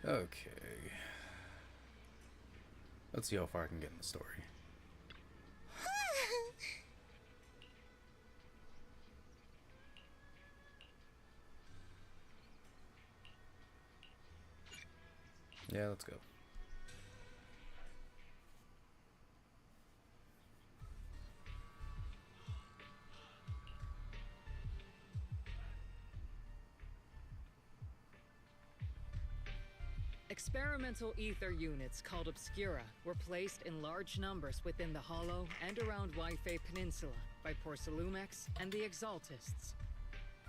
Okay. Let's see how far I can get in the story. Yeah, let's go. Experimental ether units called Obscura were placed in large numbers within the Hollow and around Waifei Peninsula by Porcelumex and the Exaltists.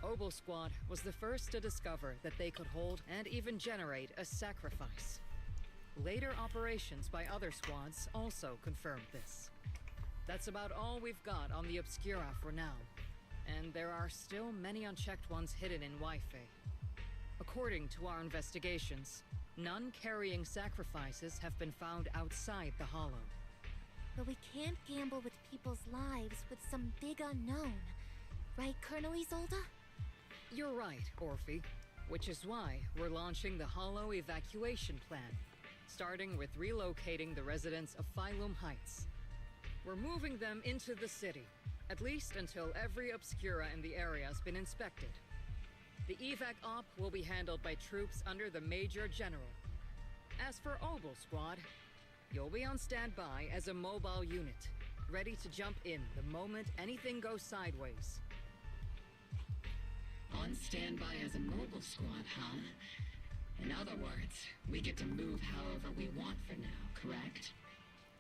Obel Squad was the first to discover that they could hold and even generate a sacrifice. Later operations by other squads also confirmed this. That's about all we've got on the Obscura for now, and there are still many unchecked ones hidden in Waifei. According to our investigations, none carrying sacrifices have been found outside the Hollow. But we can't gamble with people's lives with some big unknown. Right, Colonel Isolde? You're right, Orphe. Which is why we're launching the Hollow evacuation plan, starting with relocating the residents of Phylum Heights. We're moving them into the city, at least until every Obscura in the area has been inspected. The evac op will be handled by troops under the Major General. As for Obel Squad, you'll be on standby as a mobile unit, ready to jump in the moment anything goes sideways. On standby as a mobile squad, huh? In other words, we get to move however we want for now, correct?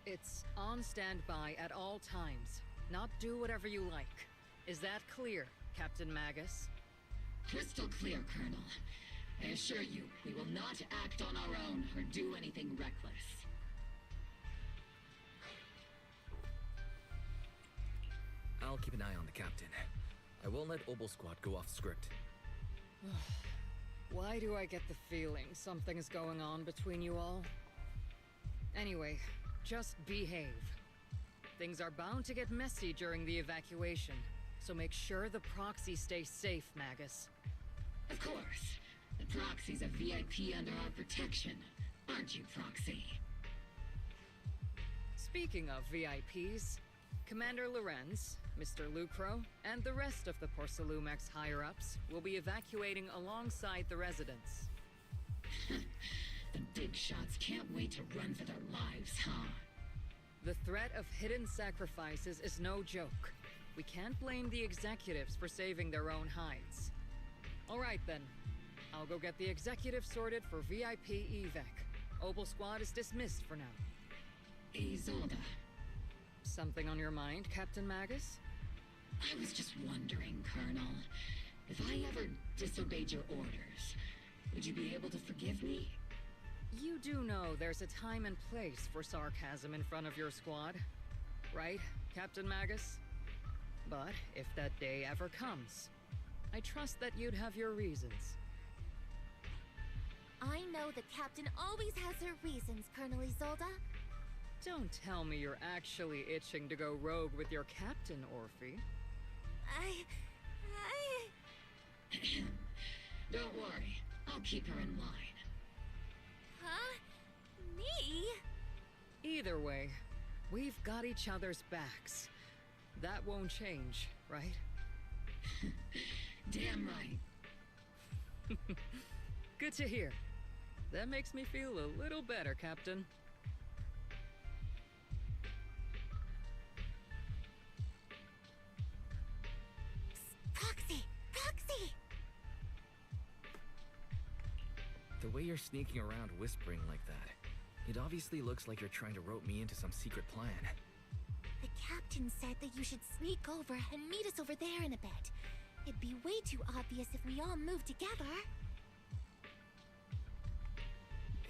It's on standby at all times, not do whatever you like. Is that clear, Captain Magus? Crystal clear, Colonel. I assure you, we will not act on our own or do anything reckless. I'll keep an eye on the captain. I won't let Obel Squad go off script. Why do I get the feeling something's going on between you all? Anyway, just behave. Things are bound to get messy during the evacuation, so make sure the proxy stays safe, Magus. Of course. The Proxy's a VIP under our protection. Aren't you, Proxy? Speaking of VIPs, Commander Lorenz, Mr. Lucro, and the rest of the Porcelumex higher-ups will be evacuating alongside the residents. The big shots can't wait to run for their lives, huh? The threat of hidden sacrifices is no joke. We can't blame the executives for saving their own hides. All right then. I'll go get the executive sorted for VIP evac. Obel Squad is dismissed for now. Isolde. Something on your mind, Captain Magus? I was just wondering, Colonel. If I ever disobeyed your orders, would you be able to forgive me? You do know there's a time and place for sarcasm in front of your squad, right, Captain Magus? But if that day ever comes, I trust that you'd have your reasons. I know the captain always has her reasons, Colonel Isolde. Don't tell me you're actually itching to go rogue with your captain, Orphe. Don't worry, I'll keep her in line. Huh? Me? Either way, we've got each other's backs. That won't change, right? Damn right. Good to hear. That makes me feel a little better, Captain. Proxy! Proxy! The way you're sneaking around whispering like that, it obviously looks like you're trying to rope me into some secret plan. The captain said that you should sneak over and meet us over there in a bit. It'd be way too obvious if we all moved together.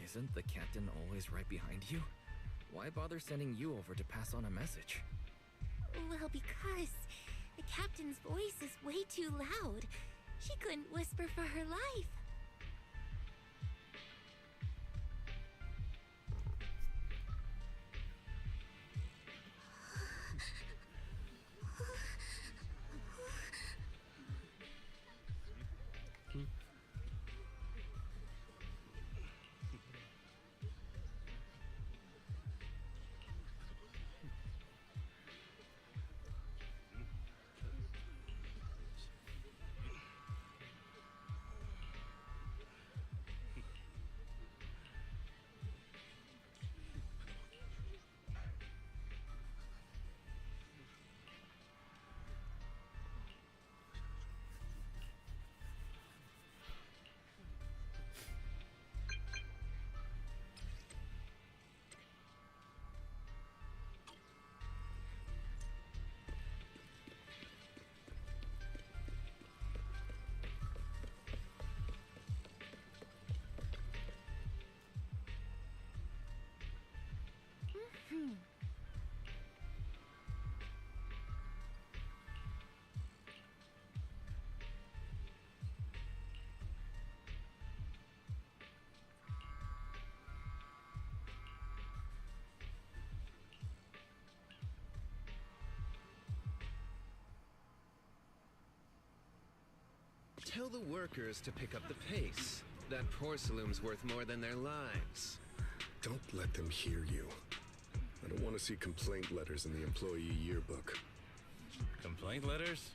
Isn't the captain always right behind you? Why bother sending you over to pass on a message? Well, because the captain's voice is way too loud. She couldn't whisper for her life. Tell the workers to pick up the pace. That porcelain's worth more than their lives. Don't let them hear you. I don't want to see complaint letters in the employee yearbook. Complaint letters?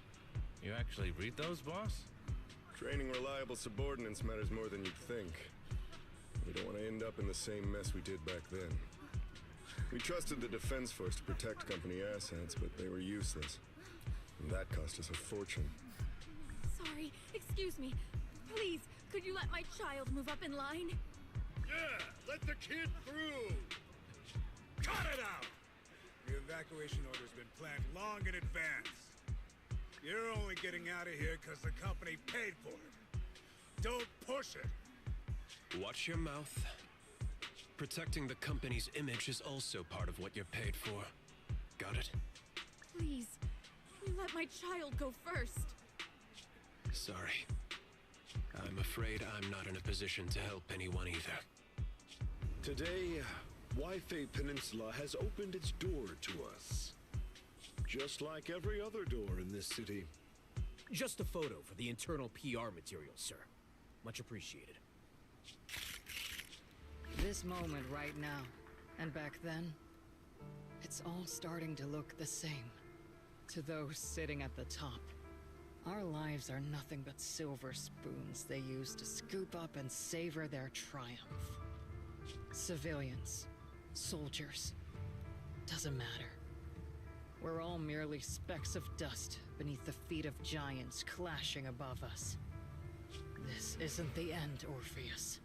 You actually read those, boss? Training reliable subordinates matters more than you'd think. We don't want to end up in the same mess we did back then. We trusted the Defense Force to protect company assets, but they were useless. And that cost us a fortune. Sorry, excuse me. Please, could you let my child move up in line? Yeah, let the kid through! Cut it out! The evacuation order's been planned long in advance. You're only getting out of here because the company paid for it. Don't push it! Watch your mouth. Protecting the company's image is also part of what you're paid for. Got it? Please, can you let my child go first? Sorry. I'm afraid I'm not in a position to help anyone either. Today, Wi-Fi Peninsula has opened its door to us. Just like every other door in this city. Just a photo for the internal PR material, sir. Much appreciated. This moment right now, and back then, it's all starting to look the same. To those sitting at the top, our lives are nothing but silver spoons they use to scoop up and savor their triumph. Civilians, soldiers, doesn't matter. We're all merely specks of dust beneath the feet of giants clashing above us. This isn't the end, Orpheus.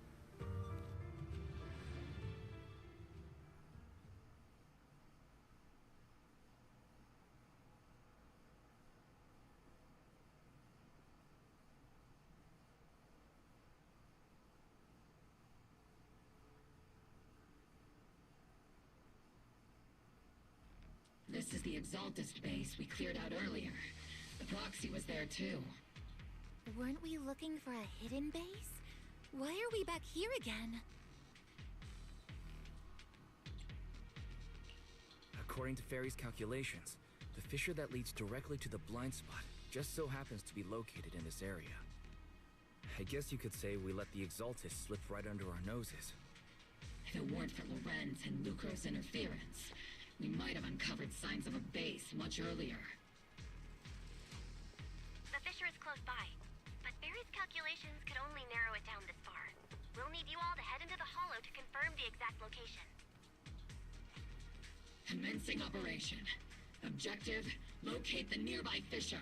This is the Exaltist base we cleared out earlier. The proxy was there too. Weren't we looking for a hidden base? Why are we back here again? According to Fairy's calculations, the fissure that leads directly to the blind spot just so happens to be located in this area. I guess you could say we let the Exaltists slip right under our noses. If it weren't for Lorenz and Lucro's interference, we might have uncovered signs of a base much earlier. The fissure is close by, but Barry's calculations could only narrow it down this far. We'll need you all to head into the hollow to confirm the exact location. Commencing operation. Objective, locate the nearby fissure.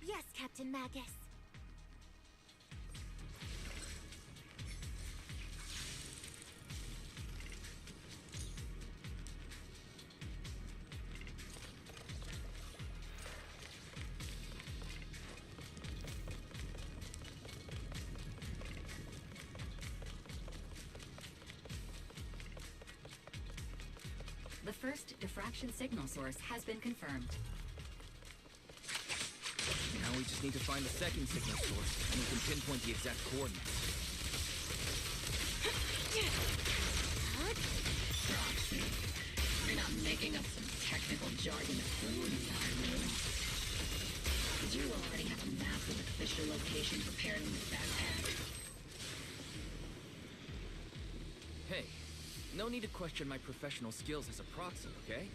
Yes, Captain Magus. The first diffraction signal source has been confirmed. Now we just need to find the second signal source, and we can pinpoint the exact coordinates. Proxy. You're not making up some technical jargon to fool me, are you? Did you already have a map of the fissure location prepared in this backpack? Hey, no need to question my professional skills as a proxy, okay?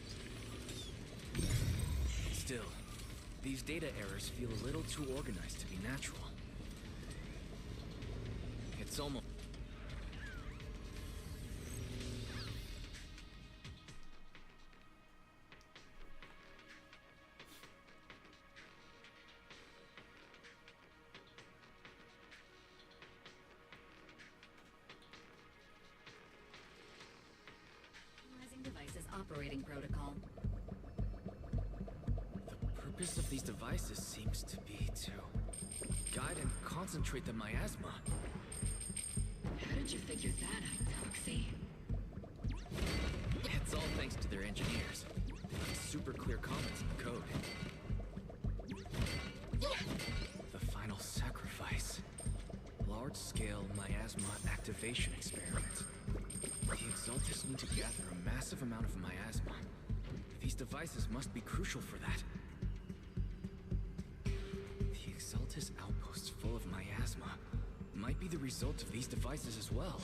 Still, these data errors feel a little too organized to be natural. It's almost... Devices operating protocol. The purpose of these devices seems to be to guide and concentrate the miasma. How did you figure that out, Proxy? It's all thanks to engineers. They left super clear comments in the code. The final sacrifice. Large-scale miasma activation experiment. The Exaltists need to gather a massive amount of miasma. These devices must be crucial for that. The Exaltis outposts full of miasma might be the result of these devices as well.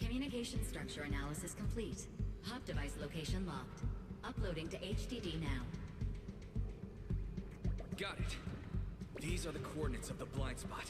Communication structure analysis complete. Hub device location locked. Uploading to HDD now. Got it. These are the coordinates of the blind spot.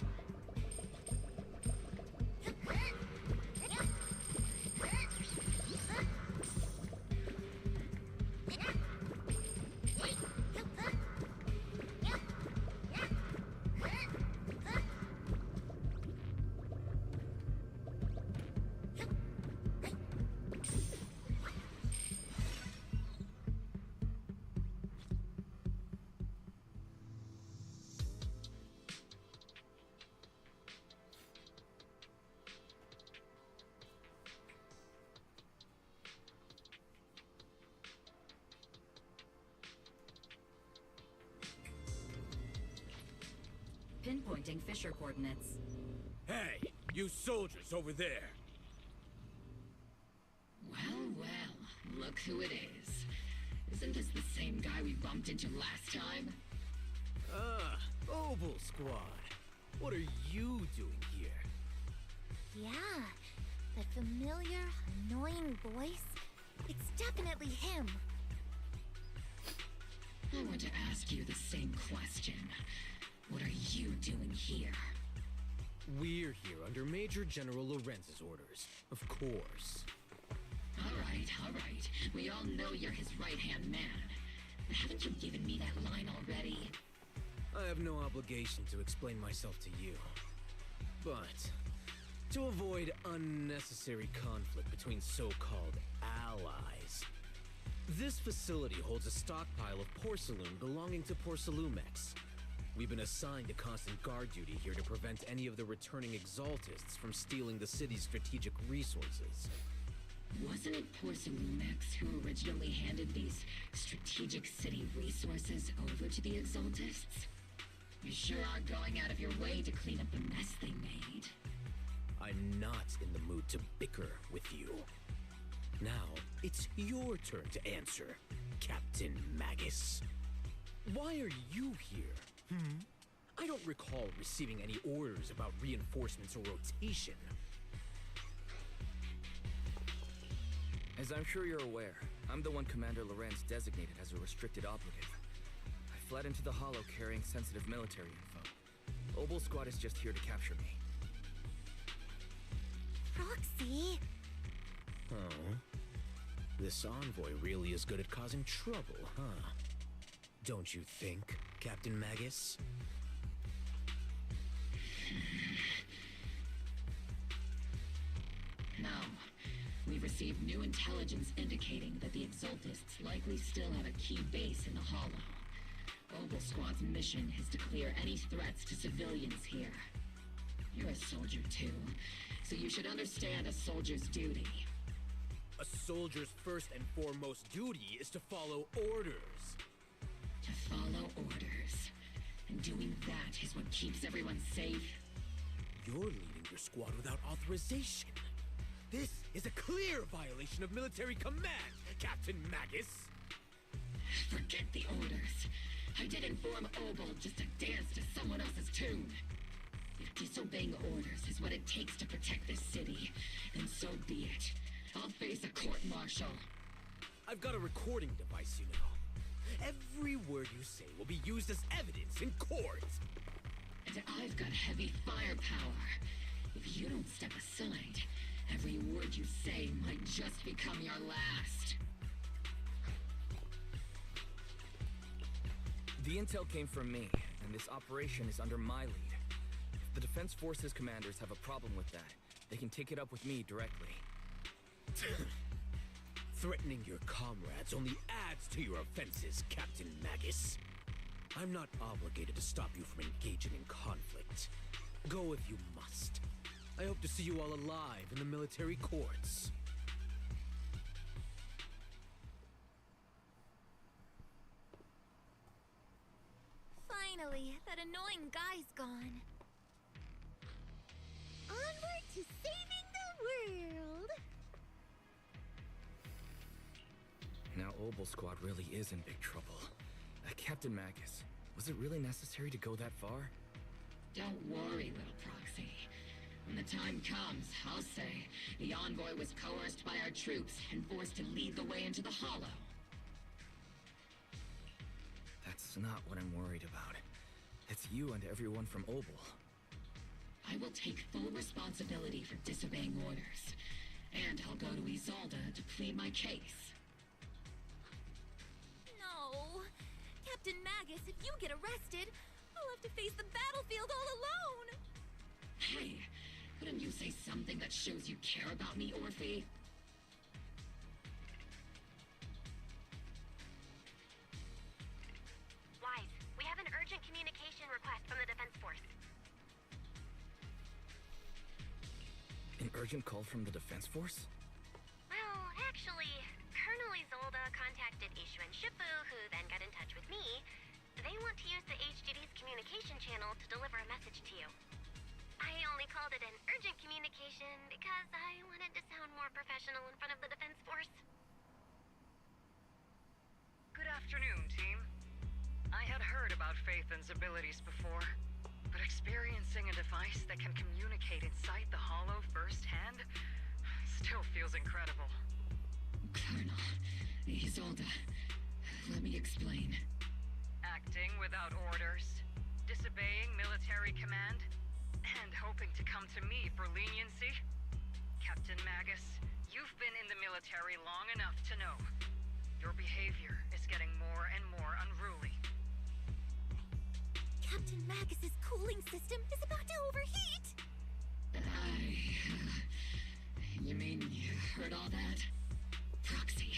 Pinpointing fissure coordinates. Hey, you soldiers over there! Well, well, look who it is. Isn't this the same guy we bumped into last time? Ah, Obel Squad. What are you doing here? Yeah, that familiar, annoying voice. It's definitely him. I want to ask you the same question. What are you doing here? We're here under Major General Lorenz's orders, of course. All right. We all know you're his right-hand man. But haven't you given me that line already? I have no obligation to explain myself to you. But, to avoid unnecessary conflict between so-called allies, this facility holds a stockpile of porcelain belonging to Porcelumex. We've been assigned to constant guard duty here to prevent any of the returning Exaltists from stealing the city's strategic resources. Wasn't it Porcelumex who originally handed these strategic city resources over to the Exaltists? You sure are going out of your way to clean up the mess they made. I'm not in the mood to bicker with you. Now, it's your turn to answer, Captain Magus. Why are you here? I don't recall receiving any orders about reinforcements or rotation. As I'm sure you're aware, I'm the one Commander Lorenz designated as a restricted operative. I fled into the Hollow carrying sensitive military info. Obel Squad is just here to capture me. Roxy! Oh? This envoy really is good at causing trouble, huh? Don't you think, Captain Magus? No. We've received new intelligence indicating that the Exaltists likely still have a key base in the Hollow. Obel Squad's mission is to clear any threats to civilians here. You're a soldier too, so you should understand a soldier's duty. A soldier's first and foremost duty is to follow orders. To follow orders. And doing that is what keeps everyone safe. You're leading your squad without authorization. This is a clear violation of military command, Captain Magus. Forget the orders. I did inform Obel just to dance to someone else's tune. If disobeying orders is what it takes to protect this city, then so be it. I'll face a court-martial. I've got a recording device, you know. Every word you say will be used as evidence in court. And I've got heavy firepower. If you don't step aside, every word you say might just become your last. The intel came from me, and this operation is under my lead. If the Defense Forces commanders have a problem with that, they can take it up with me directly. Threatening your comrades only adds to your offenses, Captain Magus. I'm not obligated to stop you from engaging in conflict. Go if you must. I hope to see you all alive in the military courts. that annoying guy's gone. Onward to saving the world! Now Obel Squad really is in big trouble. Captain Magus, was it really necessary to go that far? Don't worry, little Proxy. When the time comes, I'll say the envoy was coerced by our troops and forced to lead the way into the Hollow. That's not what I'm worried about. It's you and everyone from Obel. I will take full responsibility for disobeying orders, and I'll go to Isolde to plead my case. No! Captain Magus, if you get arrested, I'll have to face the battlefield all alone! Hey, couldn't you say something that shows you care about me, Orphe? Wise, we have an urgent communication request from the Defense Force. An urgent call from the Defense Force? Well, actually, Colonel Isolde contacted Ishu and Shifu, who then got in touch with me. They want to use the HGD's communication channel to deliver a message to you. I only called it an urgent communication because I wanted to sound more professional in front of the Defense Force. Good afternoon, team. I had heard about Phaethon's abilities before, but experiencing a device that can communicate inside the Hollow firsthand still feels incredible. Colonel, Isolde, let me explain. Acting without orders, disobeying military command, and hoping to come to me for leniency? Captain Magus, you've been in the military long enough to know. Your behavior is getting more and more unruly. Captain Magus's cooling system is about to overheat! You mean you heard all that? Proxy,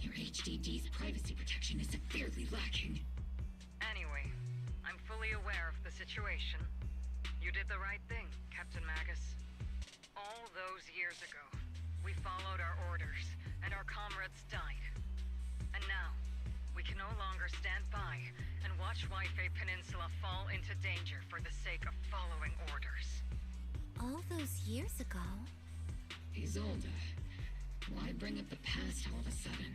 your HDD's privacy protection is severely lacking. Anyway, I'm fully aware of the situation. You did the right thing, Captain Magus. All those years ago, we followed our orders, and our comrades died. And now, we can no longer stand by and watch Waifei Peninsula fall into danger for the sake of following orders. All those years ago? Isolde, why bring up the past all of a sudden?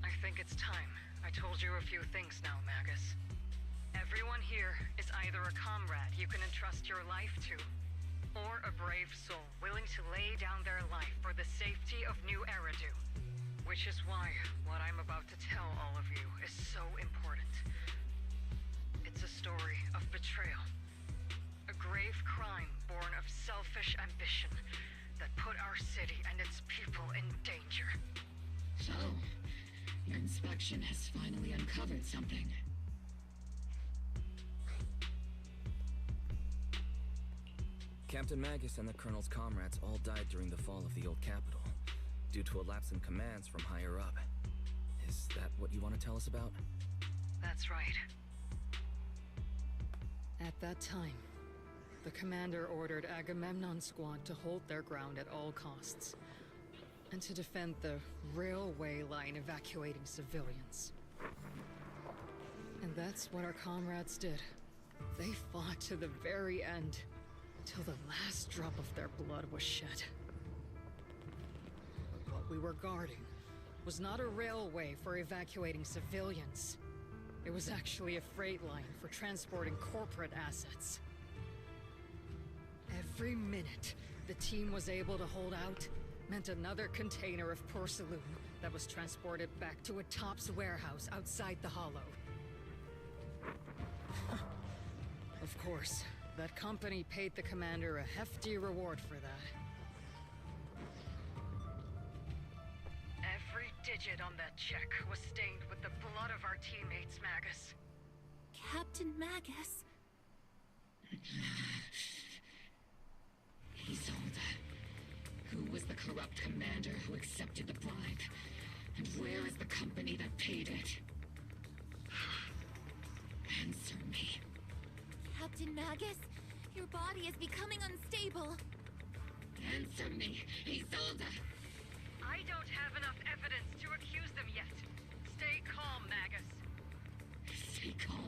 I think it's time I told you a few things now, Magus. Everyone here is either a comrade you can entrust your life to, or a brave soul willing to lay down their life for the safety of New Eridu. Which is why what I'm about to tell all of you is so important. It's a story of betrayal. A grave crime born of selfish ambition that put our city and its people in danger. So, your inspection has finally uncovered something. Captain Magus and the Colonel's comrades all died during the fall of the old capital, due to a lapse in commands from higher up. Is that what you want to tell us about? That's right. At that time, the commander ordered Agamemnon's squad to hold their ground at all costs, and to defend the railway line evacuating civilians. And that's what our comrades did. They fought to the very end, till the last drop of their blood was shed. But what we were guarding was not a railway for evacuating civilians. It was actually a freight line for transporting corporate assets. Every minute the team was able to hold out meant another container of porcelain that was transported back to a Topps warehouse outside the Hollow. Of course, that company paid the commander a hefty reward for that. Every digit on that check was stained with the blood of our teammates, Magus. Captain Magus? Isolde, who was the corrupt commander who accepted the bribe? And where is the company that paid it? Answer me. Captain Magus, your body is becoming unstable. Answer me, Isolde! I don't have enough evidence to accuse them yet. Stay calm, Magus. Stay calm.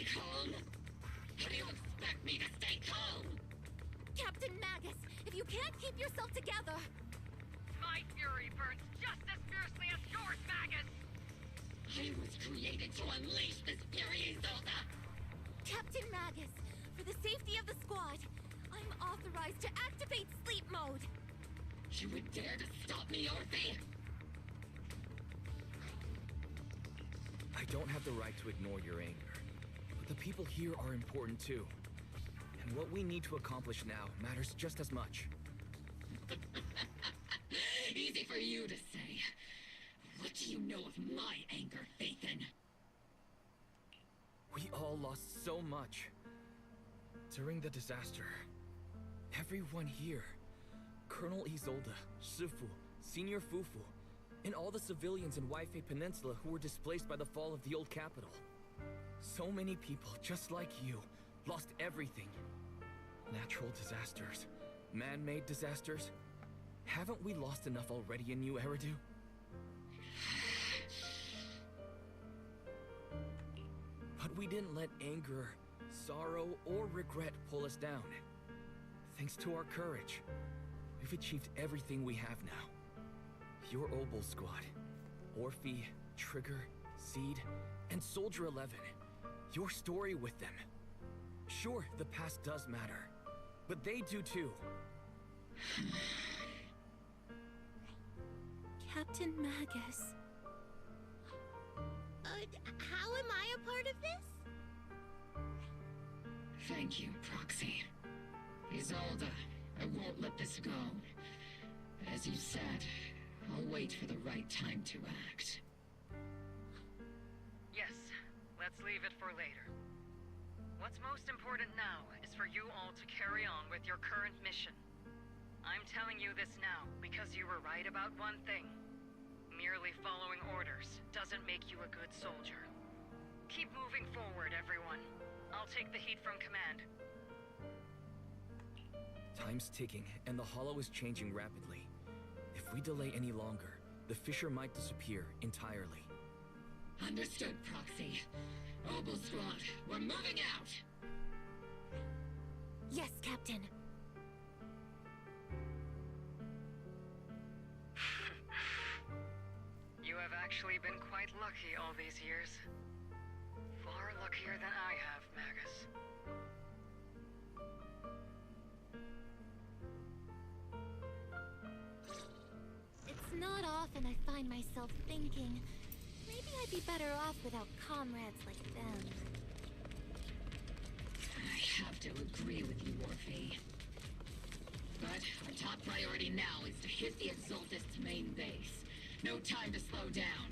stay calm? How do you expect me to stay calm? Captain Magus, if you can't keep yourself together... My fury burns just as fiercely as yours, Magus! I was created to unleash this fury, Isolde! Captain Magus, for the safety of the squad, I'm authorized to activate sleep mode. You would dare to stop me, Orphe? I don't have the right to ignore your anger, but the people here are important too. And what we need to accomplish now matters just as much. Easy for you to say. What do you know of my anger, Phaethon? We all lost so much. During the disaster, everyone here, Colonel Isolde, Shifu, Senior Fufu, and all the civilians in Waifei Peninsula who were displaced by the fall of the old capital. So many people, just like you, lost everything. Natural disasters, man-made disasters. Haven't we lost enough already in New Eridu? But we didn't let anger, sorrow, or regret pull us down. Thanks to our courage, we've achieved everything we have now. Your Obol squad, Orphe, Trigger, Seed, and Soldier 11. Your story with them. Sure, the past does matter, but they do too. Captain Magus. How am I a part of this? Thank you, Proxy. Isolde, I won't let this go. As you said, I'll wait for the right time to act. Yes, let's leave it for later. What's most important now is for you all to carry on with your current mission. I'm telling you this now because you were right about one thing. Merely following orders doesn't make you a good soldier. Keep moving forward, everyone. I'll take the heat from command. Time's ticking, and the Hollow is changing rapidly. If we delay any longer, the fissure might disappear entirely. Understood, Proxy. Obol Squad, we're moving out! Yes, Captain. You have actually been quite lucky all these years. Far luckier than I have, Magus. It's not often I find myself thinking, maybe I'd be better off without comrades like them. I have to agree with you, Orphe. But our top priority now is to hit the Exaltist's main base. No time to slow down.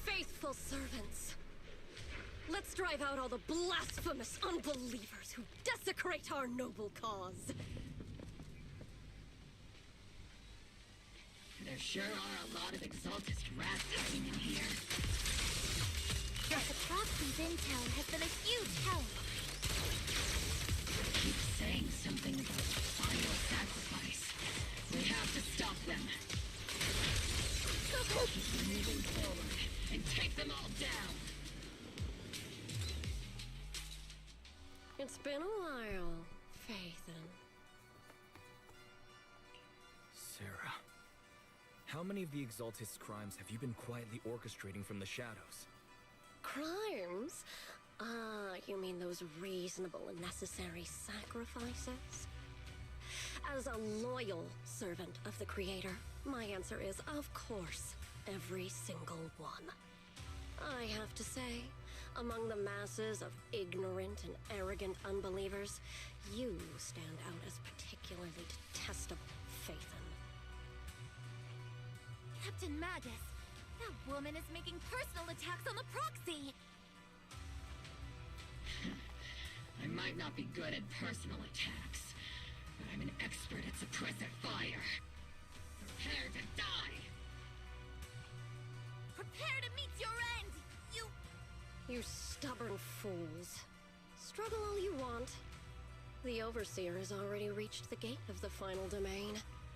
Faithful servants. Let's drive out all the blasphemous unbelievers who desecrate our noble cause. There sure are a lot of Exaltist rats hiding in here. But the Proxy's intel has been a huge help. They keep saying something about final sacrifice. We have to stop them. Keep moving forward and take them all down. It's been a while, Phaethon. Sarah, how many of the Exaltist's crimes have you been quietly orchestrating from the shadows? Crimes? Ah, you mean those reasonable and necessary sacrifices? As a loyal servant of the Creator, my answer is, of course, every single one. I have to say, among the masses of ignorant and arrogant unbelievers, you stand out as particularly detestable, Phaethon. Captain Magus, That woman is making personal attacks on the proxy! I might not be good at personal attacks, but I'm an expert at suppressive fire. Prepare to die! Prepare to meet your end! You stubborn fools. Struggle all you want. The Overseer has already reached the gate of the final domain.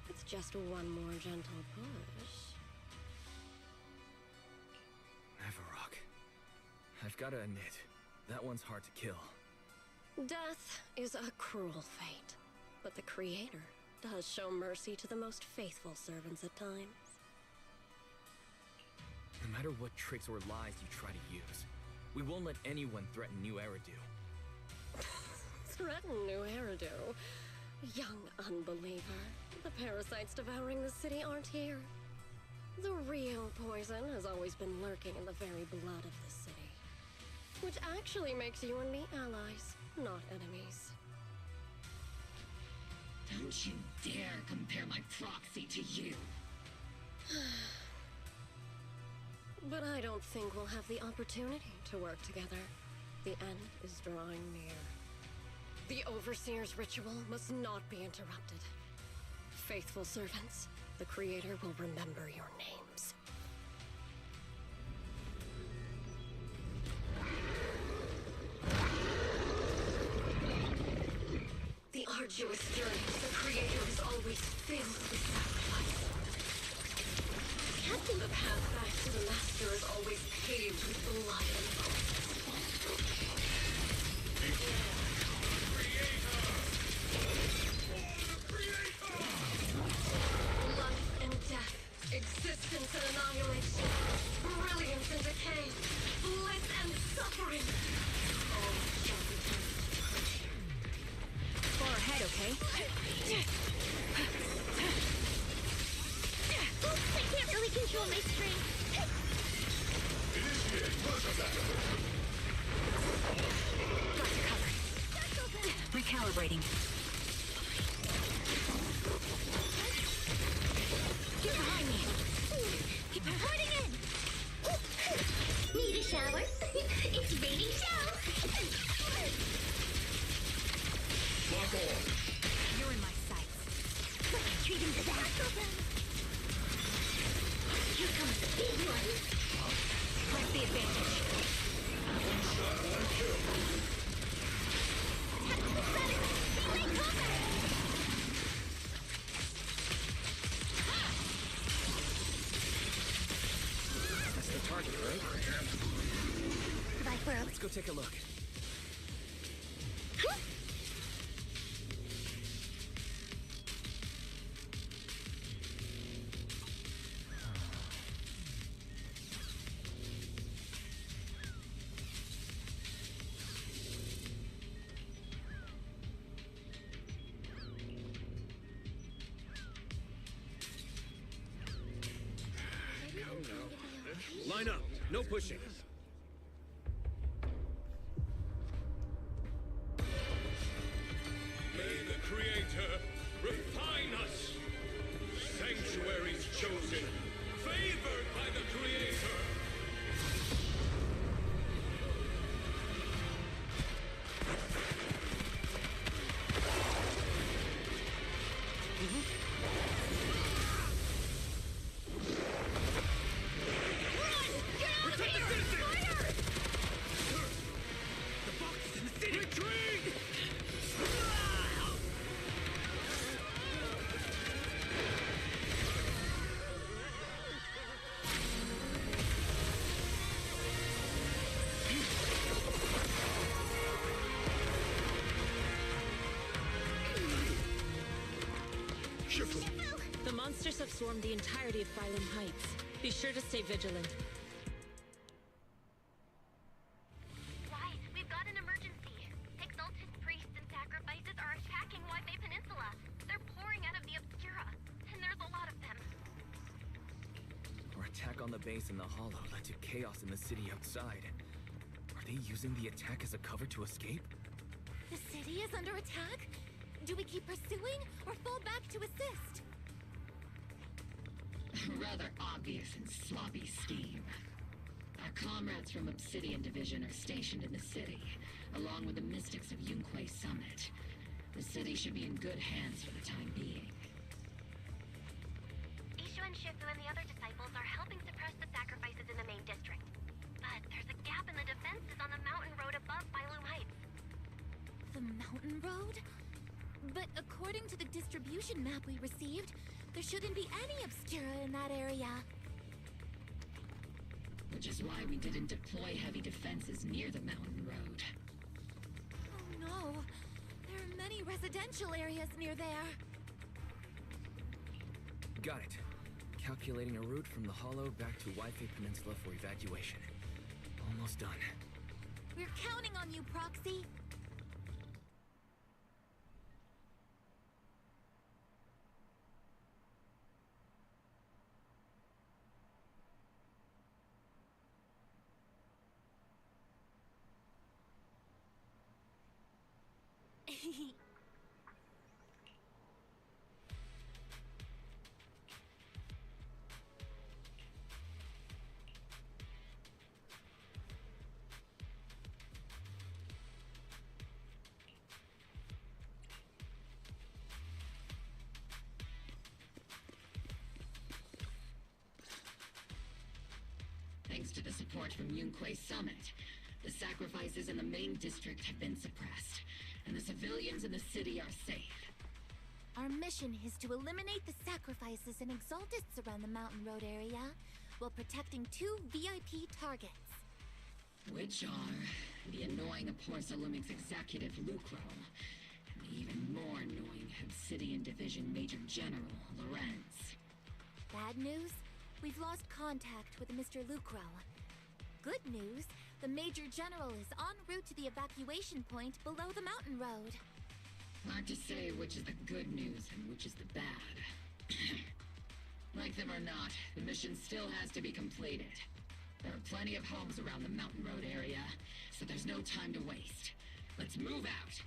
It's just one more gentle push. Neverrock. I've gotta admit, that one's hard to kill. Death is a cruel fate, but the Creator does show mercy to the most faithful servants at times. No matter what tricks or lies you try to use, we won't let anyone threaten New Eridu. Threaten New Eridu? Young unbeliever. The parasites devouring the city aren't here. The real poison has always been lurking in the very blood of the city. Which actually makes you and me allies, not enemies. Don't you dare compare my proxy to you! But I don't think we'll have the opportunity to work together. The end is drawing near. The Overseer's ritual must not be interrupted. Faithful servants, the Creator will remember your names. The arduous journey to the Creator is always filled with sacrifice. The path back to the Master is always paved with blood and life and death, existence and annihilation, brilliance and decay, bliss and suffering. All shall be done. Far ahead, okay? I can't really control my strength. Got you covered. Recalibrating. Get behind me. Keep hurting in. Need a shower? It's raining shower. You're in my sights. Treat him to that. Here comes the big one. Press the advantage. One kill. Touch the center. They may cover. That's the target, right? Goodbye, Furl. Let's go take a look. Line up. No pushing. May the Creator refine us. Sanctuaries chosen, favored by the Creator. The monsters have swarmed the entirety of Phylum Heights. Be sure to stay vigilant. Why? We've got an emergency. Exalted priests and sacrifices are attacking Wi-Fi Peninsula. They're pouring out of the Obscura, and there's a lot of them. Our attack on the base in the Hollow led to chaos in the city outside. Are they using the attack as a cover to escape? The city is under attack? Do we keep pursuing or fall back to assist? A rather obvious and sloppy scheme. Our comrades from Obsidian Division are stationed in the city, along with the mystics of Yunquay Summit. The city should be in good hands for the time being. Ishu and Shifu and the other disciples are helping suppress the sacrifices in the main district. But there's a gap in the defenses on the mountain road above Phylum Heights. The mountain road? But according to the distribution map we received, there shouldn't be any Obscura in that area. Which is why we didn't deploy heavy defenses near the mountain road. Oh no. There are many residential areas near there. Got it. Calculating a route from the Hollow back to Waifei Peninsula for evacuation. Almost done. We're counting on you, Proxy. Thanks to the support from Yunquay Summit, the sacrifices in the main district have been suppressed, and the civilians in the city are safe. Our mission is to eliminate the sacrifices and exaltists around the Mountain Road area while protecting 2 VIP targets. Which are the annoying Porcelumix executive Lucro, and the even more annoying Obsidian Division Major General Lorenz. Bad news? We've lost contact with Mr. Lucro. Good news, the Major General is en route to the evacuation point below the mountain road. Hard to say which is the good news and which is the bad. Like them or not, the mission still has to be completed. There are plenty of homes around the mountain road area, so there's no time to waste. Let's move out!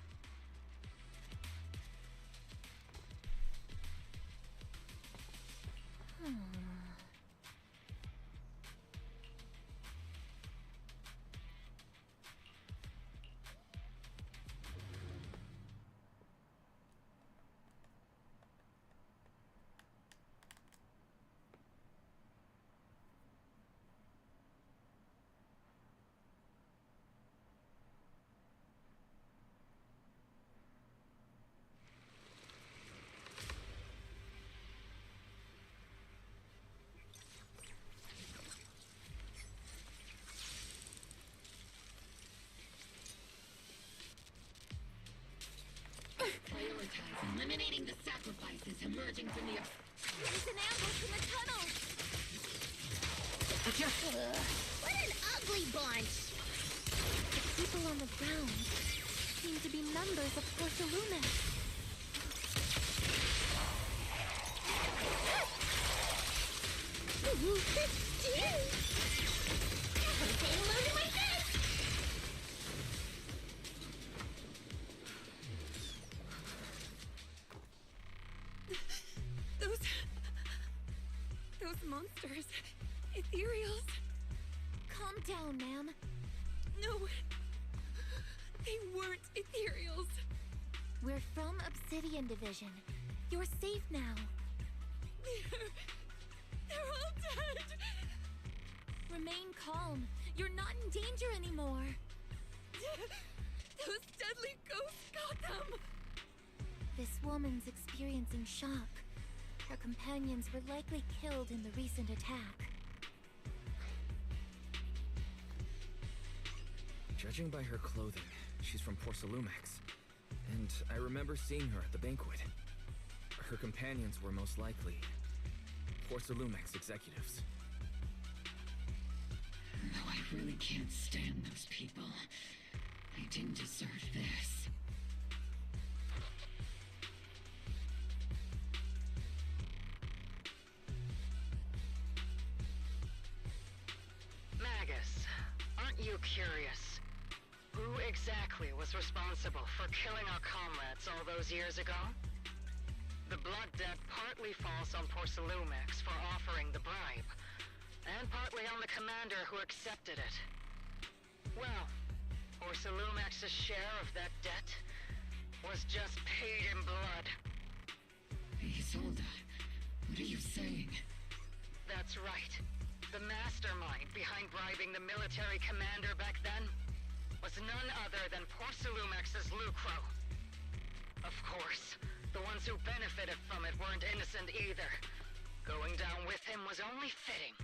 Prioritize eliminating the sacrifices emerging from the... There's an ambush in the tunnel! What an ugly bunch! The people on the ground seem to be members of Porcelumix. Those monsters. Ethereals. Calm down, ma'am. No. They weren't ethereals. We're from Obsidian Division. You're safe now. They're all dead. Remain calm. You're not in danger anymore. Those deadly ghosts got them. This woman's experiencing shock. Her companions were likely killed in the recent attack. Judging by her clothing, she's from Porcelumix. And I remember seeing her at the banquet. Her companions were most likely Porcelumix executives. Though I really can't stand those people, they didn't deserve this. Magus, aren't you curious? Who exactly was responsible for killing our comrades all those years ago? The blood debt partly falls on Porcelumex for offering the bribe, and partly on the commander who accepted it. Well, Porcelumex's share of that debt was just paid in blood. Isolde, what are you saying? That's right. The mastermind behind bribing the military commander back then was none other than Porcelumex's Lucro. Of course, the ones who benefited from it weren't innocent either. Going down with him was only fitting.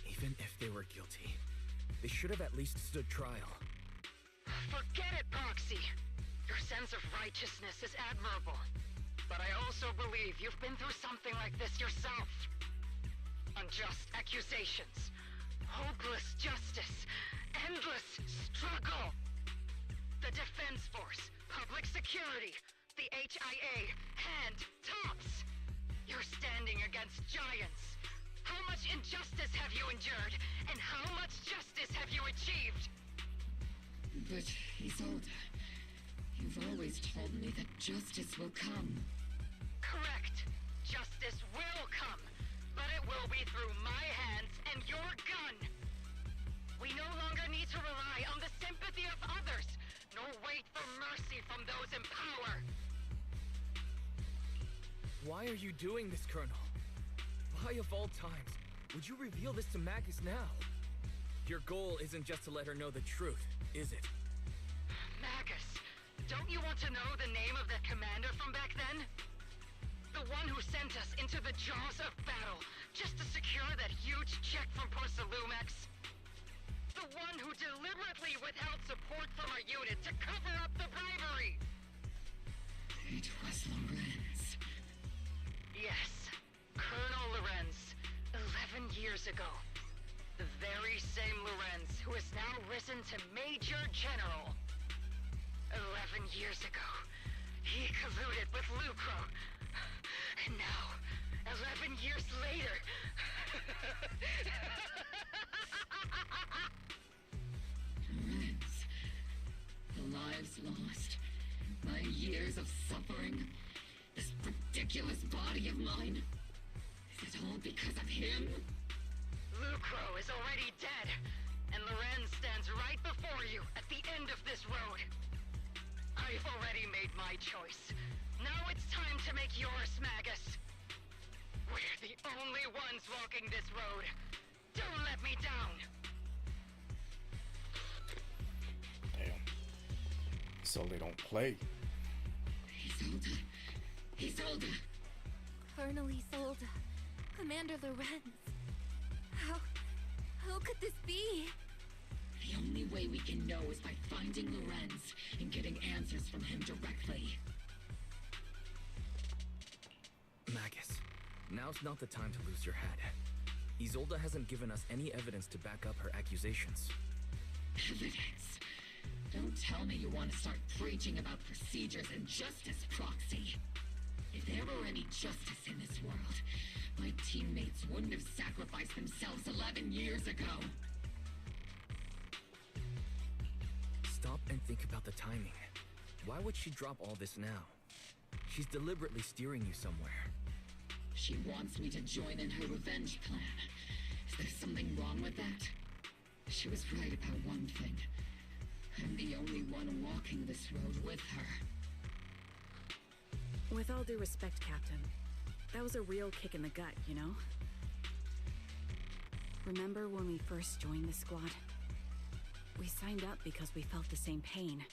Even if they were guilty, they should have at least stood trial. Forget it, Proxy! Your sense of righteousness is admirable. But I also believe you've been through something like this yourself. Unjust accusations, hopeless justice, endless struggle. The Defense Force, public security, the HIA, and tops. You're standing against giants. How much injustice have you endured, and how much justice have you achieved? But, Isolde, you've always told me that justice will come. Correct. Justice will come, but it will be through my hands and your gun. We no longer need to rely on the sympathy of others, nor wait for mercy from those in power. Why are you doing this, Colonel? Why of all times would you reveal this to Magus now? Your goal isn't just to let her know the truth, is it? Magus, don't you want to know the name of that commander from back then? The one who sent us into the jaws of battle just to secure that huge check from Porcelumex? The one who deliberately withheld support from our unit to cover up the bribery! It was Lorenz. Yes, Colonel Lorenz, 11 years ago. The very same Lorenz who has now risen to Major General. 11 years ago, he colluded with Lucro. And now, 11 years later... Lorenz, the lives lost, my years of suffering, this ridiculous body of mine. Is it all because of him? Lucro is already dead, and Lorenz stands right before you at the end of this road. I've already made my choice. Now it's time to make yours, Magus. We're the only ones walking this road. Don't let me down. Damn. So they don't play. Isolde. Isolde. Colonel Isolde. Commander Lorenz. How could this be? The only way we can know is by finding Lorenz and getting answers from him directly. Magus, now's not the time to lose your head. Isolde hasn't given us any evidence to back up her accusations. Evidence? Don't tell me you want to start preaching about procedures and justice, Proxy. If there were any justice in this world, my teammates wouldn't have sacrificed themselves 11 years ago. Stop and think about the timing. Why would she drop all this now? She's deliberately steering you somewhere. She wants me to join in her revenge plan. Is there something wrong with that? She was right about one thing. I'm the only one walking this road with her. With all due respect, Captain, that was a real kick in the gut, you know? Remember when we first joined the squad? We signed up because we felt the same pain.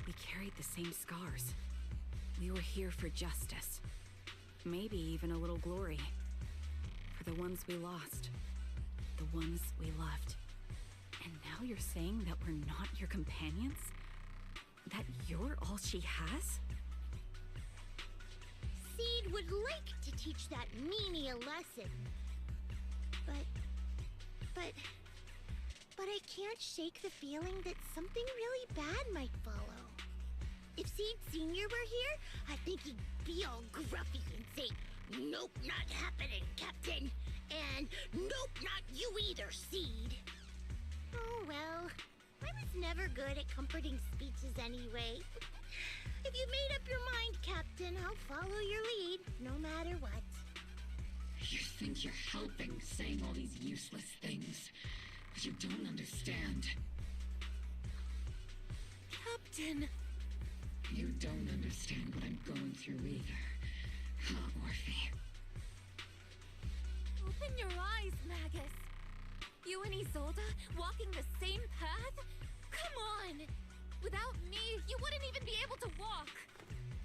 We carried the same scars. We were here for justice. Maybe even a little glory. For the ones we lost. The ones we loved. And now you're saying that we're not your companions? That you're all she has? Seed would like to teach that meanie a lesson. But I can't shake the feeling that something really bad might follow. If Seed Sr. were here, I think he'd be all gruffy and say, "Nope, not happening, Captain." And "Nope, not you either, Seed." Oh well, I'm was never good at comforting speeches anyway. If you made up your mind, Captain, I'll follow your lead, no matter what. You think you're helping, saying all these useless things, but you don't understand. Captain! You don't understand what I'm going through either. Huh, Orphe? Open your eyes, Magus! You and Isolde walking the same path? Come on! Without me, you wouldn't even be able to walk!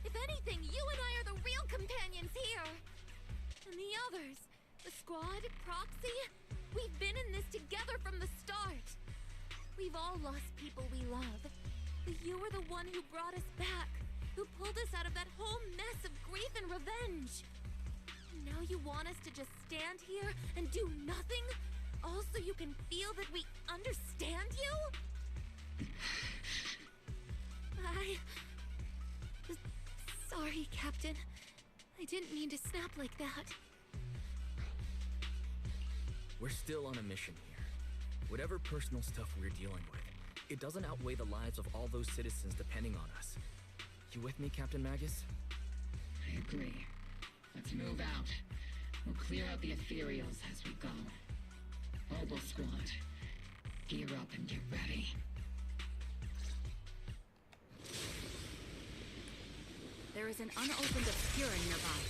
If anything, you and I are the real companions here! And the others, the squad, Proxy, we've been in this together from the start! We've all lost people we love, but you were the one who brought us back, who pulled us out of that whole mess of grief and revenge! And now you want us to just stand here and do nothing? All so you can feel that we understand you? Sorry, Captain. I didn't mean to snap like that. We're still on a mission here. Whatever personal stuff we're dealing with, it doesn't outweigh the lives of all those citizens depending on us. You with me, Captain Magus? I agree. Let's move out. We'll clear out the ethereals as we go. Obel Squad, gear up and get ready. There is an unopened obscura nearby.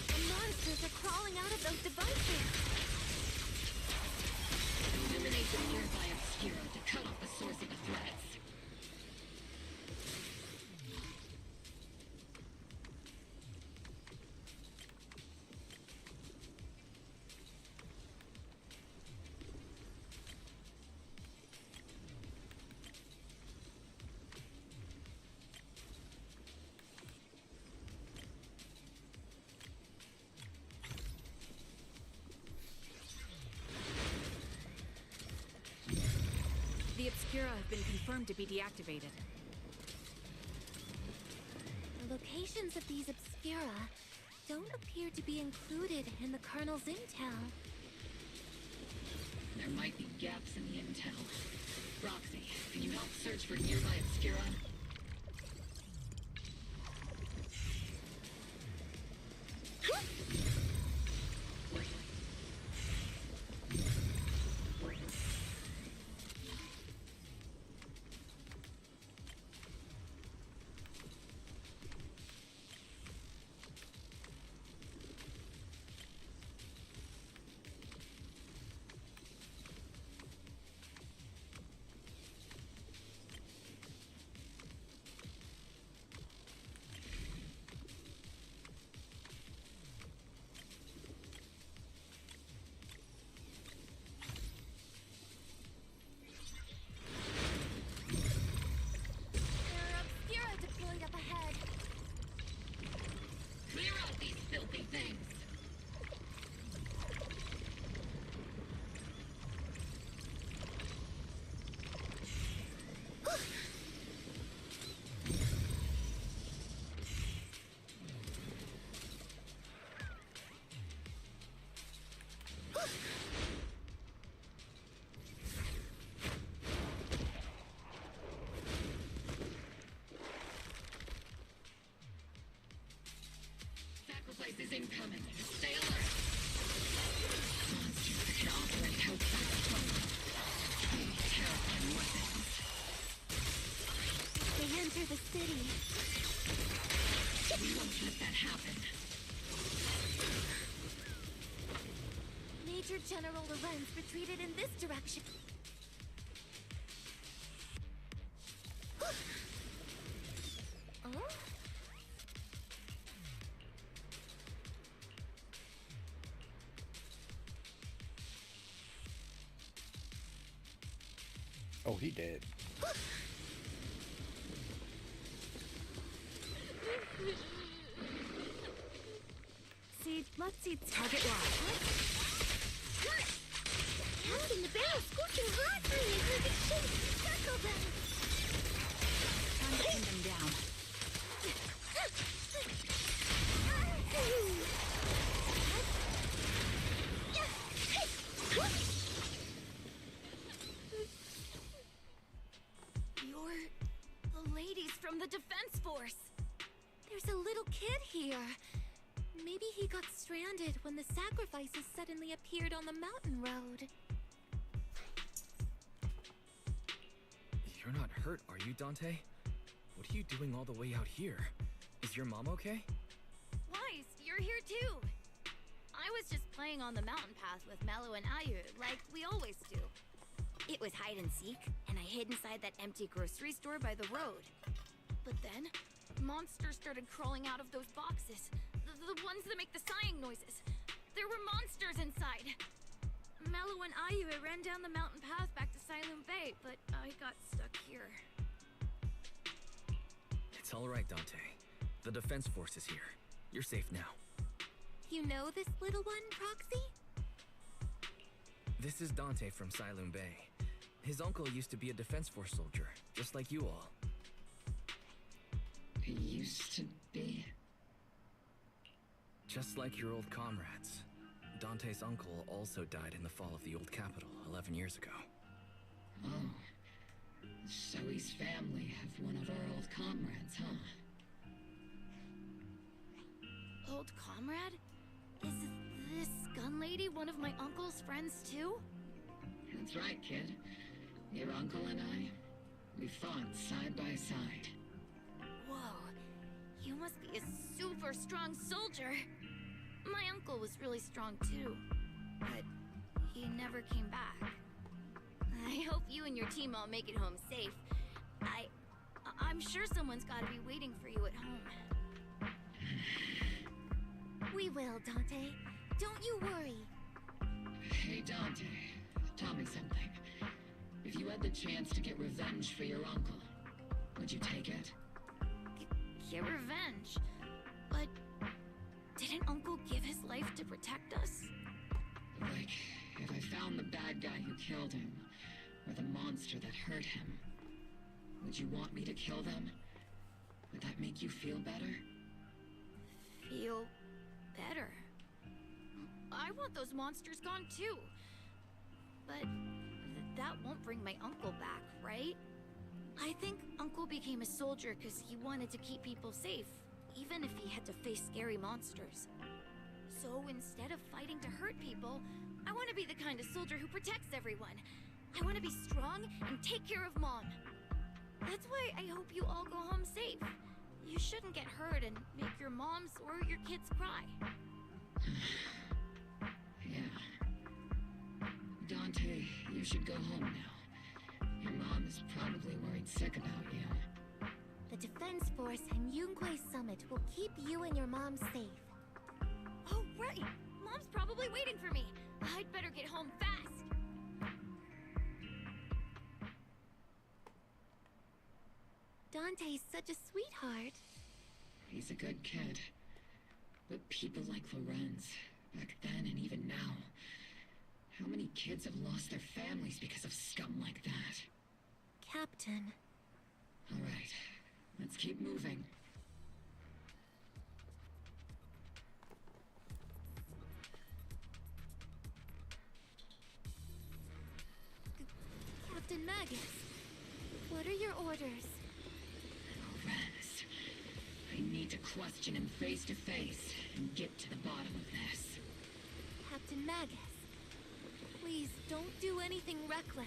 The monsters are crawling out of those devices! Illuminate the nearby obscura to cut off the source of the threats. The obscura have been confirmed to be deactivated. The locations of these obscura don't appear to be included in the Colonel's intel. There might be gaps in the intel. Roxy, can you help search for nearby obscura? Sacrifice is incoming. Stay alert. Monsters that can operate outside the tunnel. Terrifying weapons. They enter the city. We won't let that happen. Major General Lorenz retreated in this direction. Oh? Oh, he dead. Let's see target lock. Captain, the barrel's scorching hot for me. We should circle them. Time to pin them down. ladies from the Defense Force. There's a little kid here. Maybe he got stranded when the sacrifices suddenly appeared on the mountain road. You're not hurt, are you, Dante? What are you doing all the way out here? Is your mom okay? Wise, you're here too. I was just playing on the mountain path with Mello and Ayu, like we always do. It was hide and seek, and I hid inside that empty grocery store by the road. But then, monsters started crawling out of those boxes. The ones that make the sighing noises. There were monsters inside. Mello and Ayu ran down the mountain path back to Silent Bay, but I got stuck here. It's all right, Dante. The Defense Force is here. You're safe now. You know this little one, Proxy? This is Dante from Silent Bay. His uncle used to be a Defense Force soldier, just like you all. He used to be? Just like your old comrades. Dante's uncle also died in the fall of the old capital 11 years ago. Oh. So his family have one of our old comrades, huh? Old comrade? Is this gun lady one of my uncle's friends too? That's right, kid. Your uncle and I, we fought side by side. Whoa. You must be a super strong soldier. My uncle was really strong too, but he never came back. I hope you and your team all make it home safe. I'm sure someone's gotta be waiting for you at home. We will, Dante. Don't you worry. Hey, Dante, tell me something. If you had the chance to get revenge for your uncle, would you take it? Get revenge? But didn't Uncle give his life to protect us? Like, if I found the bad guy who killed him, or the monster that hurt him, would you want me to kill them? Would that make you feel better? Feel better? I want those monsters gone too. But that won't bring my uncle back, right? I think Uncle became a soldier because he wanted to keep people safe, even if he had to face scary monsters. So instead of fighting to hurt people, I want to be the kind of soldier who protects everyone. I want to be strong and take care of Mom. That's why I hope you all go home safe. You shouldn't get hurt and make your moms or your kids cry. Yeah. Dante, you should go home now. Your mom is probably worried sick about you. The Defense Force and Yunque Summit will keep you and your mom safe. Oh, right! Mom's probably waiting for me. I'd better get home fast. Dante's such a sweetheart. He's a good kid. But people like Lorenz, back then and even now, how many kids have lost their families because of scum like that? Captain. All right, let's keep moving. Captain Magus, what are your orders? Lorenz, I need to question him face to face and get to the bottom of this. Captain Magus, please don't do anything reckless.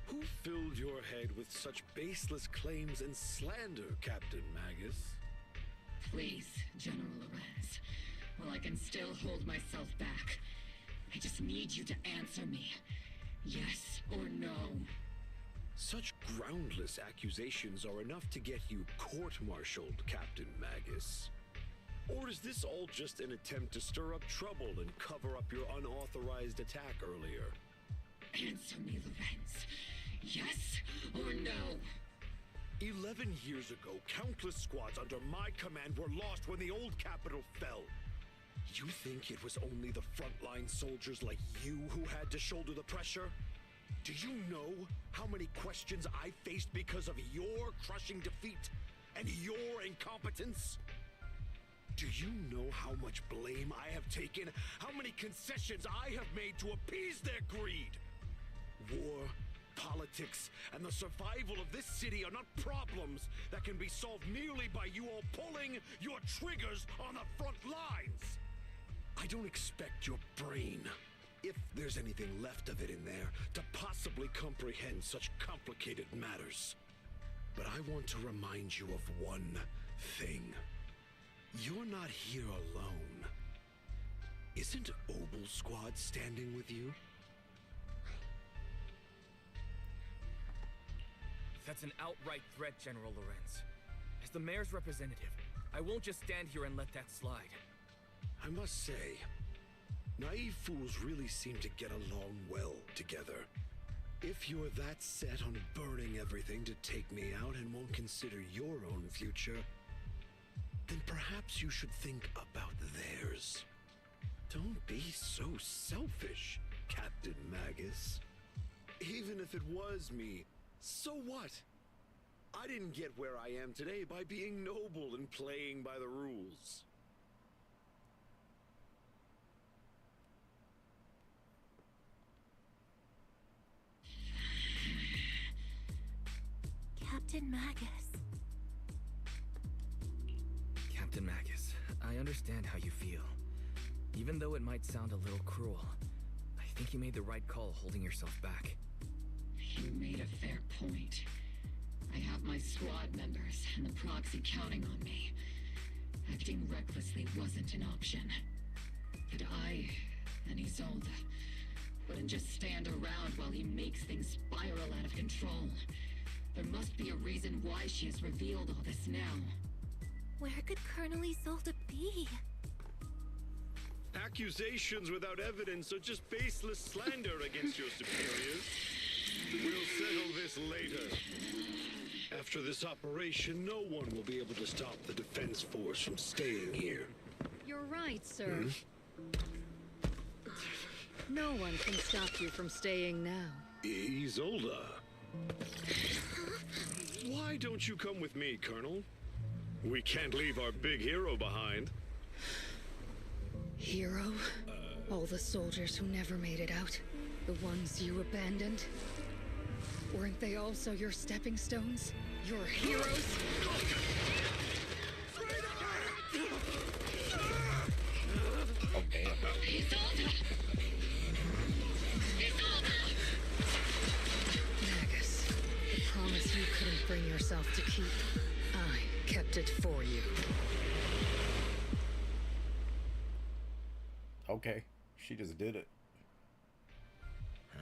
Who filled your head with such baseless claims and slander, Captain Magus? Please, General Lorenz. While I can still hold myself back, I just need you to answer me. Yes or no. Such groundless accusations are enough to get you court-martialed, Captain Magus. Or is this all just an attempt to stir up trouble and cover up your unauthorized attack earlier? Answer me, Lorenz. Yes or no? 11 years ago, countless squads under my command were lost when the old capital fell. You think it was only the frontline soldiers like you who had to shoulder the pressure? Do you know how many questions I faced because of your crushing defeat and your incompetence? Do you know how much blame I have taken? How many concessions I have made to appease their greed? War, politics, and the survival of this city are not problems that can be solved merely by you all pulling your triggers on the front lines. I don't expect your brain, if there's anything left of it in there, to possibly comprehend such complicated matters. But I want to remind you of one thing. You're not here alone. Isn't Obel Squad standing with you? That's an outright threat, General Lorenz. As the mayor's representative, I won't just stand here and let that slide. I must say, naive fools really seem to get along well together. If you're that set on burning everything to take me out and won't consider your own future, then perhaps you should think about theirs. Don't be so selfish, Captain Magus. Even if it was me, so what? I didn't get where I am today by being noble and playing by the rules. Captain Magus. Captain Magus, I understand how you feel. Even though it might sound a little cruel, I think you made the right call holding yourself back. You made a fair point. I have my squad members and the proxy counting on me. Acting recklessly wasn't an option. But I and Isolde wouldn't just stand around while he makes things spiral out of control. There must be a reason why she has revealed all this now. Where could Colonel Isolde be? Accusations without evidence are just baseless slander against your superiors. We'll settle this later. After this operation, no one will be able to stop the defense force from staying here. You're right, sir. No one can stop you from staying now. Isolde. Why don't you come with me, Colonel? We can't leave our big hero behind. Hero? All the soldiers who never made it out? The ones you abandoned? Weren't they also your stepping stones? Your heroes? Oh, damn. Magus, the promise you couldn't bring yourself to keep, I kept it for you. Okay, she just did it. Huh?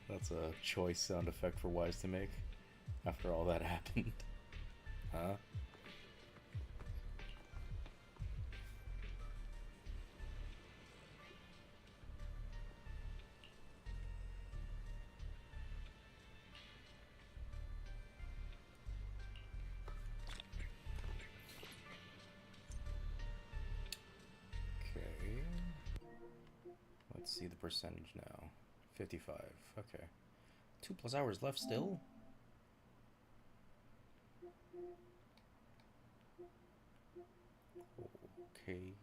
That's a choice sound effect for Wise to make after all that happened. Huh? Okay. Let's see the percentage now. 55. Okay. 2+ hours left still? Okay.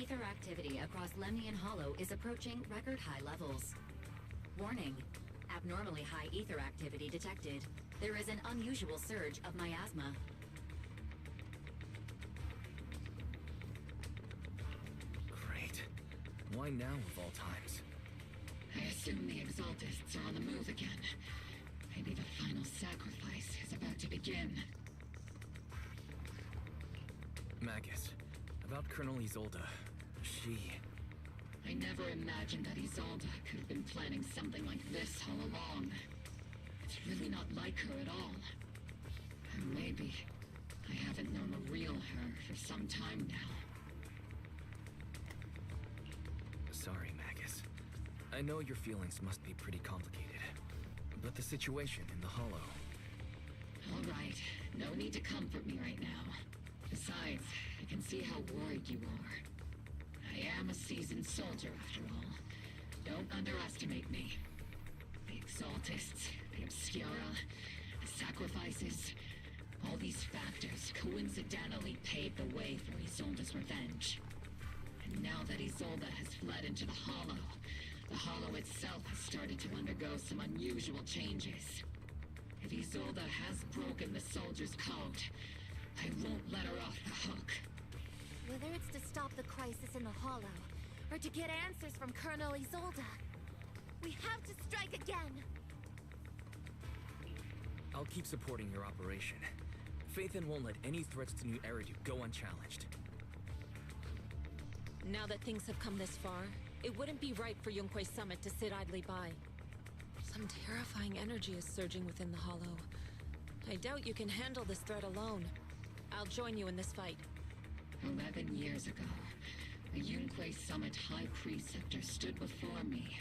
Ether activity across Lemnian Hollow is approaching record-high levels. Warning. Abnormally high ether activity detected. There is an unusual surge of miasma. Great. Why now of all times? I assume the Exaltists are on the move again. Maybe the final sacrifice is about to begin. Magus, about Colonel Isolde. She... I never imagined that Isolde could have been planning something like this all along. It's really not like her at all. Or maybe I haven't known the real her for some time now. Sorry, Magus. I know your feelings must be pretty complicated. But the situation in the Hollow... All right, no need to comfort me right now. Besides, I can see how worried you are. I am a seasoned soldier, after all. Don't underestimate me. The Exaltists, the Obscura, the sacrifices, all these factors coincidentally paved the way for Isolde's revenge. And now that Isolde has fled into the Hollow itself has started to undergo some unusual changes. If Isolde has broken the soldier's code, I won't let her off the hook. Whether it's to stop the crisis in the Hollow, or to get answers from Colonel Isolde, we have to strike again! I'll keep supporting your operation. Phaethon won't let any threats to New Eridu go unchallenged. Now that things have come this far, it wouldn't be right for Yunque's summit to sit idly by. Some terrifying energy is surging within the Hollow. I doubt you can handle this threat alone. I'll join you in this fight. 11 years ago, a Yunque Summit High Preceptor stood before me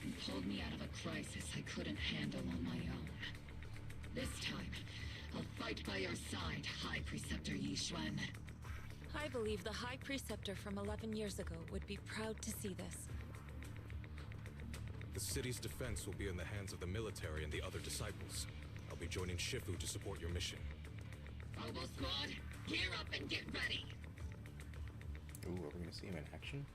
and pulled me out of a crisis I couldn't handle on my own. This time, I'll fight by your side, High Preceptor Yixuan. I believe the High Preceptor from 11 years ago would be proud to see this. The city's defense will be in the hands of the military and the other disciples. I'll be joining Shifu to support your mission. Robo Squad, gear up and get ready! Ooh, are we gonna see him in action?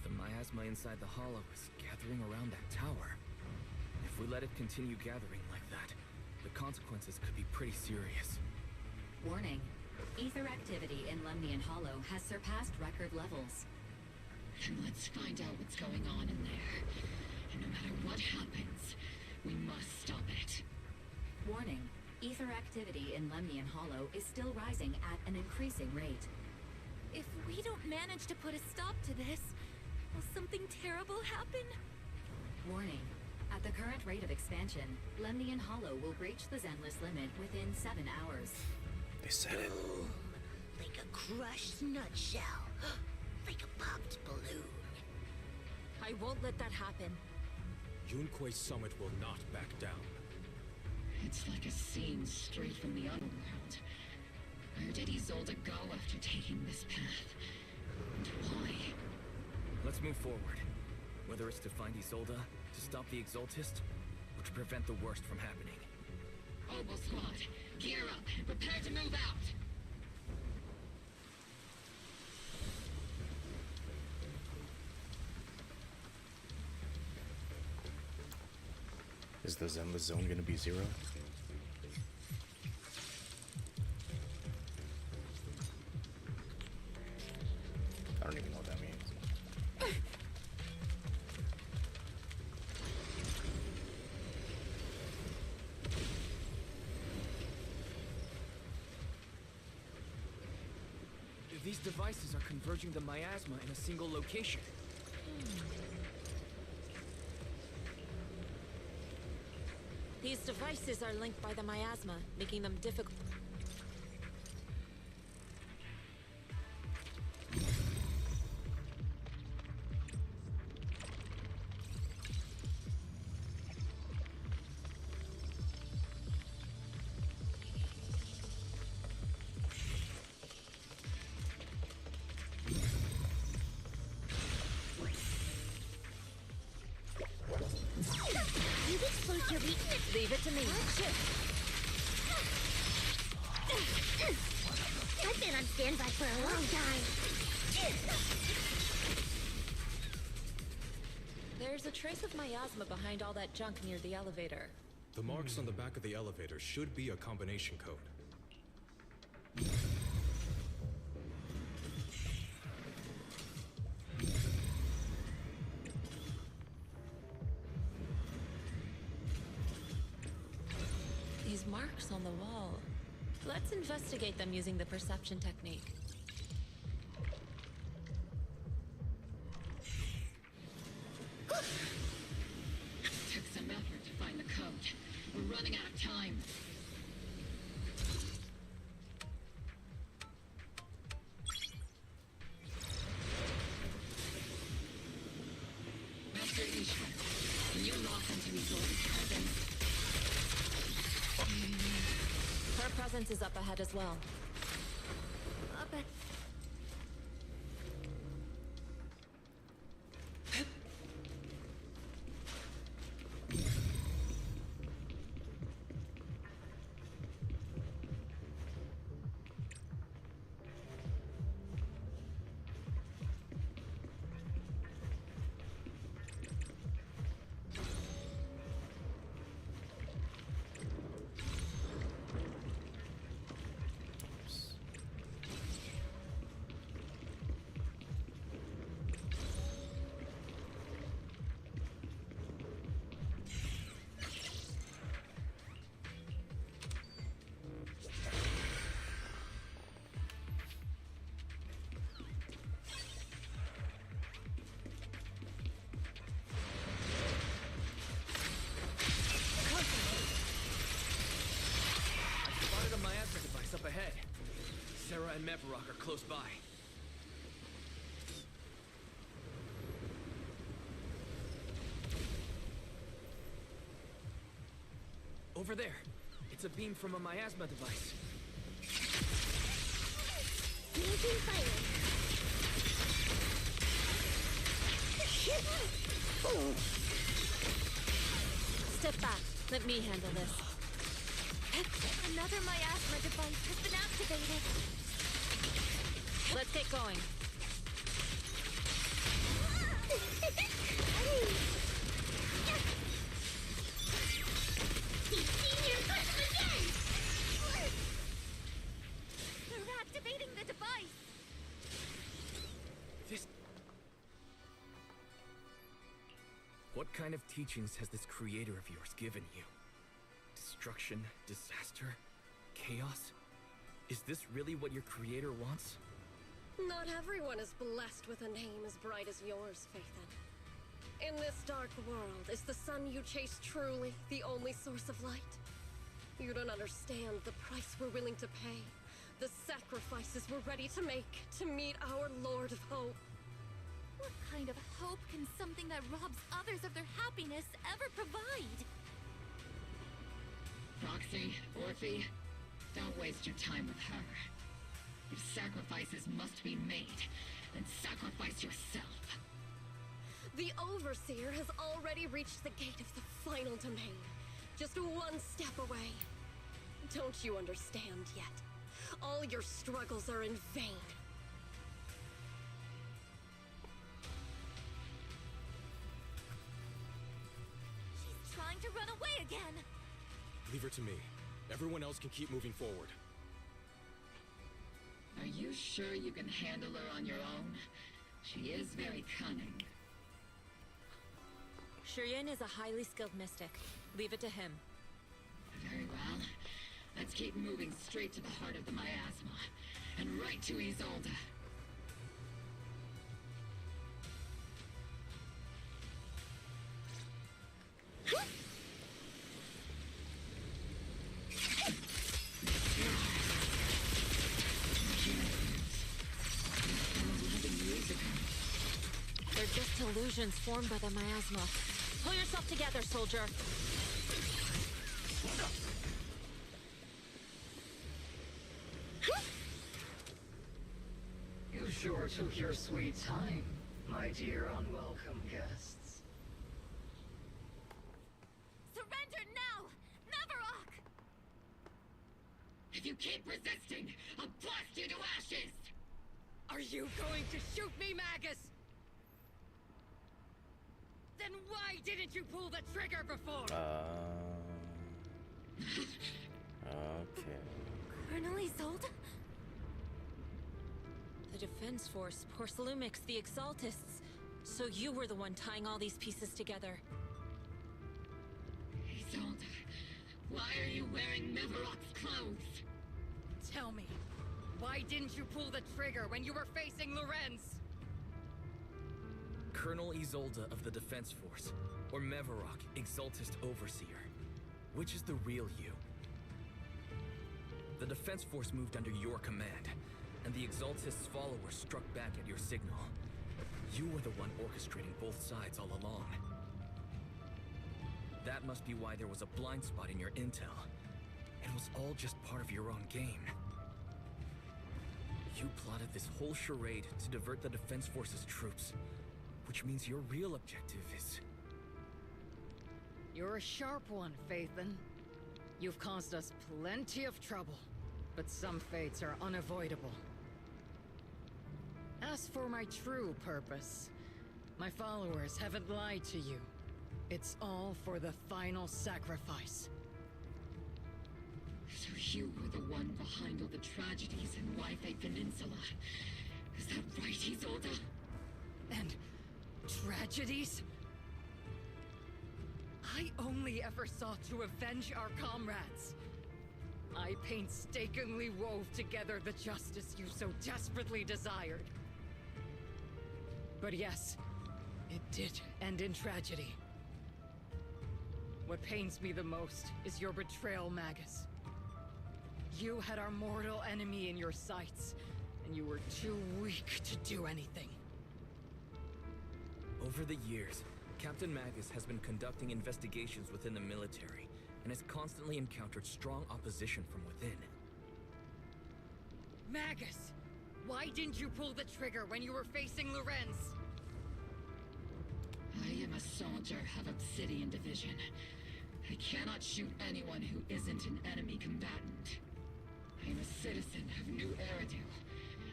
The miasma inside the Hollow is gathering around that tower. If we let it continue gathering like that, the consequences could be pretty serious. Warning. Ether activity in Lemnian Hollow has surpassed record levels. Then let's find out what's going on in there. And no matter what happens, we must stop it. Warning. Ether activity in Lemnian Hollow is still rising at an increasing rate. If we don't manage to put a stop to this, will something terrible happen? Warning. At the current rate of expansion, Lemnian Hollow will breach the Zenless limit within 7 hours. They said it. Boom. Like a crushed nutshell. Like a popped balloon. I won't let that happen. Yunque Summit will not back down. It's like a scene straight from the underworld. Where did Isolde go after taking this path? And why? Let's move forward. Whether it's to find Isolde, to stop the Exaltist, or to prevent the worst from happening. Oboe Squad, gear up and prepare to move out! Is the Zenless zone gonna be 0? I don't even know what that means. These devices are converging the miasma in a single location. These devices are linked by the miasma, making them difficult. weakness. Leave it to me. I've been on standby for a long time. There's a trace of miasma behind all that junk near the elevator. The marks on the back of the elevator should be a combination code. These marks on the wall. Let's investigate them using the perception technique. Took some effort to find the code. We're running out of time. Master Ishwar, can you lock into Isolde's presence? Her presence is up ahead as well. But Up ahead. Sarah and Mevarok are close by. Over there. It's a beam from a miasma device. using fire. Step back. Let me handle this. Another miasma device has been activated. Let's get going. They're activating the device. What kind of teachings has this creator of yours given you? Destruction, disaster, chaos? Is this really what your creator wants? Not everyone is blessed with a name as bright as yours, Phaethon. In this dark world, is the sun you chase truly the only source of light? You don't understand the price we're willing to pay, the sacrifices we're ready to make to meet our Lord of Hope. What kind of hope can something that robs others of their happiness ever provide? Roxy, Orphe, don't waste your time with her. If sacrifices must be made, then sacrifice yourself. The Overseer has already reached the gate of the final domain, just one step away. Don't you understand yet? All your struggles are in vain. She's trying to run away again. Leave her to me. Everyone else can keep moving forward. Are you sure you can handle her on your own? She is very cunning. Shiryen is a highly skilled mystic. Leave it to him. Very well. Let's keep moving straight to the heart of the miasma, and right to Isolde. They're just illusions formed by the miasma. Pull yourself together, soldier. You sure took your sweet time, my dear unwelcome guests. Surrender now! If you keep resisting, I'll blast you to ashes! Are you going to shoot me, Magus? Then why didn't you pull the trigger before? Okay. Colonel Isolde? The Defense Force, Porcelumix, the Exaltists. So you were the one tying all these pieces together. Isolde, why are you wearing Mevarok's clothes? Tell me, why didn't you pull the trigger when you were facing Lorenz? Colonel Isolde of the Defense Force, or Mevarok, Exaltist Overseer. Which is the real you? The Defense Force moved under your command, and the Exaltist's followers struck back at your signal. You were the one orchestrating both sides all along. That must be why there was a blind spot in your intel. It was all just part of your own game. You plotted this whole charade to divert the Defense Force's troops, which means your real objective is... You're a sharp one, Phaethon. You've caused us plenty of trouble, but some fates are unavoidable. As for my true purpose, my followers haven't lied to you. It's all for the final sacrifice. So you were the one behind all the tragedies in Wi-Fi Peninsula. Is that right, Isolde? And tragedies? I only ever sought to avenge our comrades. I painstakingly wove together the justice you so desperately desired. But yes, it did end in tragedy. What pains me the most is your betrayal, Magus. You had our mortal enemy in your sights, and you were too weak to do anything. Over the years, Captain Magus has been conducting investigations within the military, and has constantly encountered strong opposition from within. Magus! Why didn't you pull the trigger when you were facing Lorenz? I am a soldier of Obsidian Division. I cannot shoot anyone who isn't an enemy combatant. I am a citizen of New Eridu.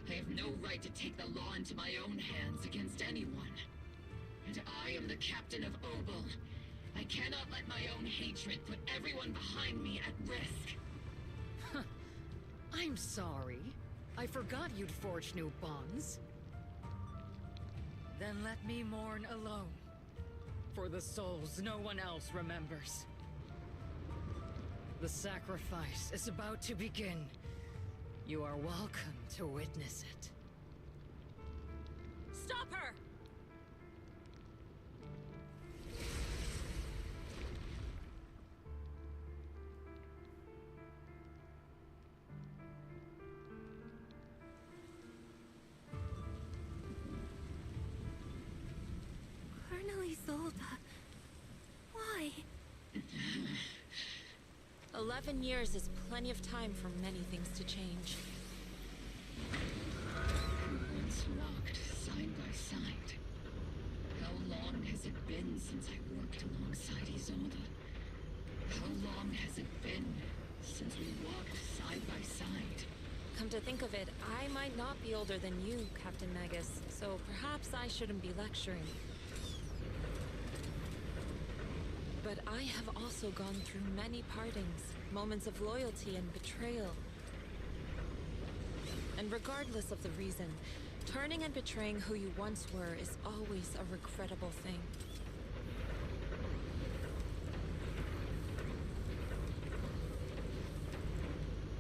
I have no right to take the law into my own hands against anyone. And I am the captain of Obel. I cannot let my own hatred put everyone behind me at risk. I'm sorry. I forgot you'd forged new bonds. Then let me mourn alone. For the souls no one else remembers. The sacrifice is about to begin. You are welcome to witness it. Stop her! Colonel Isolde. Why? 11 years is plenty of time for many things to change. We once walked side by side. How long has it been since I worked alongside Isolde? How long has it been since we walked side by side? Come to think of it, I might not be older than you, Captain Magus, so perhaps I shouldn't be lecturing. But I have also gone through many partings, moments of loyalty and betrayal. And regardless of the reason, turning and betraying who you once were is always a regrettable thing.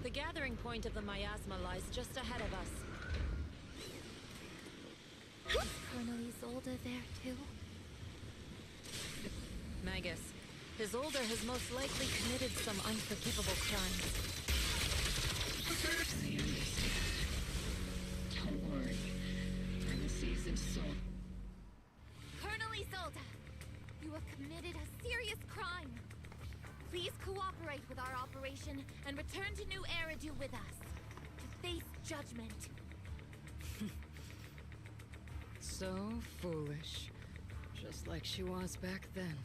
The gathering point of the miasma lies just ahead of us. Is Colonel Isolde there too? Magus, Isolde has most likely committed some unforgivable crimes. I understand. Don't worry. I'm a seasoned soldier. Colonel Isolde! You have committed a serious crime. Please cooperate with our operation and return to New Eridu with us. To face judgment. So foolish. Just like she was back then.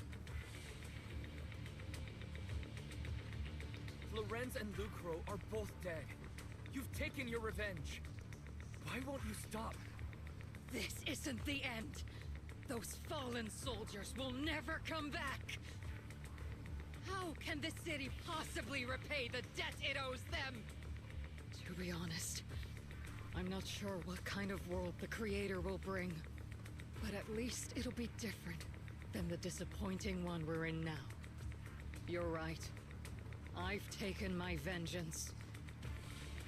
Lorenz and Lucro are both dead. You've taken your revenge. Why won't you stop? This isn't the end. Those fallen soldiers will never come back. How can the city possibly repay the debt it owes them? To be honest, I'm not sure what kind of world the Creator will bring. But at least it'll be different than the disappointing one we're in now. You're right. I've taken my vengeance.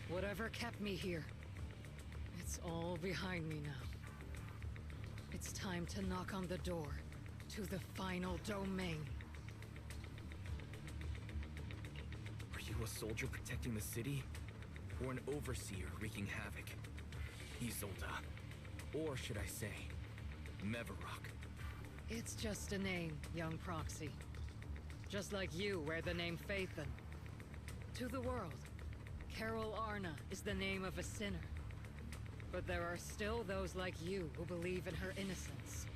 Whatever kept me here, it's all behind me now. It's time to knock on the door to the final domain. Are you a soldier protecting the city? Or an overseer wreaking havoc? Isolda. Or should I say, Mevarok? It's just a name, young proxy. Just like you wear the name Phaethon. To the world, Carol Arna is the name of a sinner. But there are still those like you who believe in her innocence.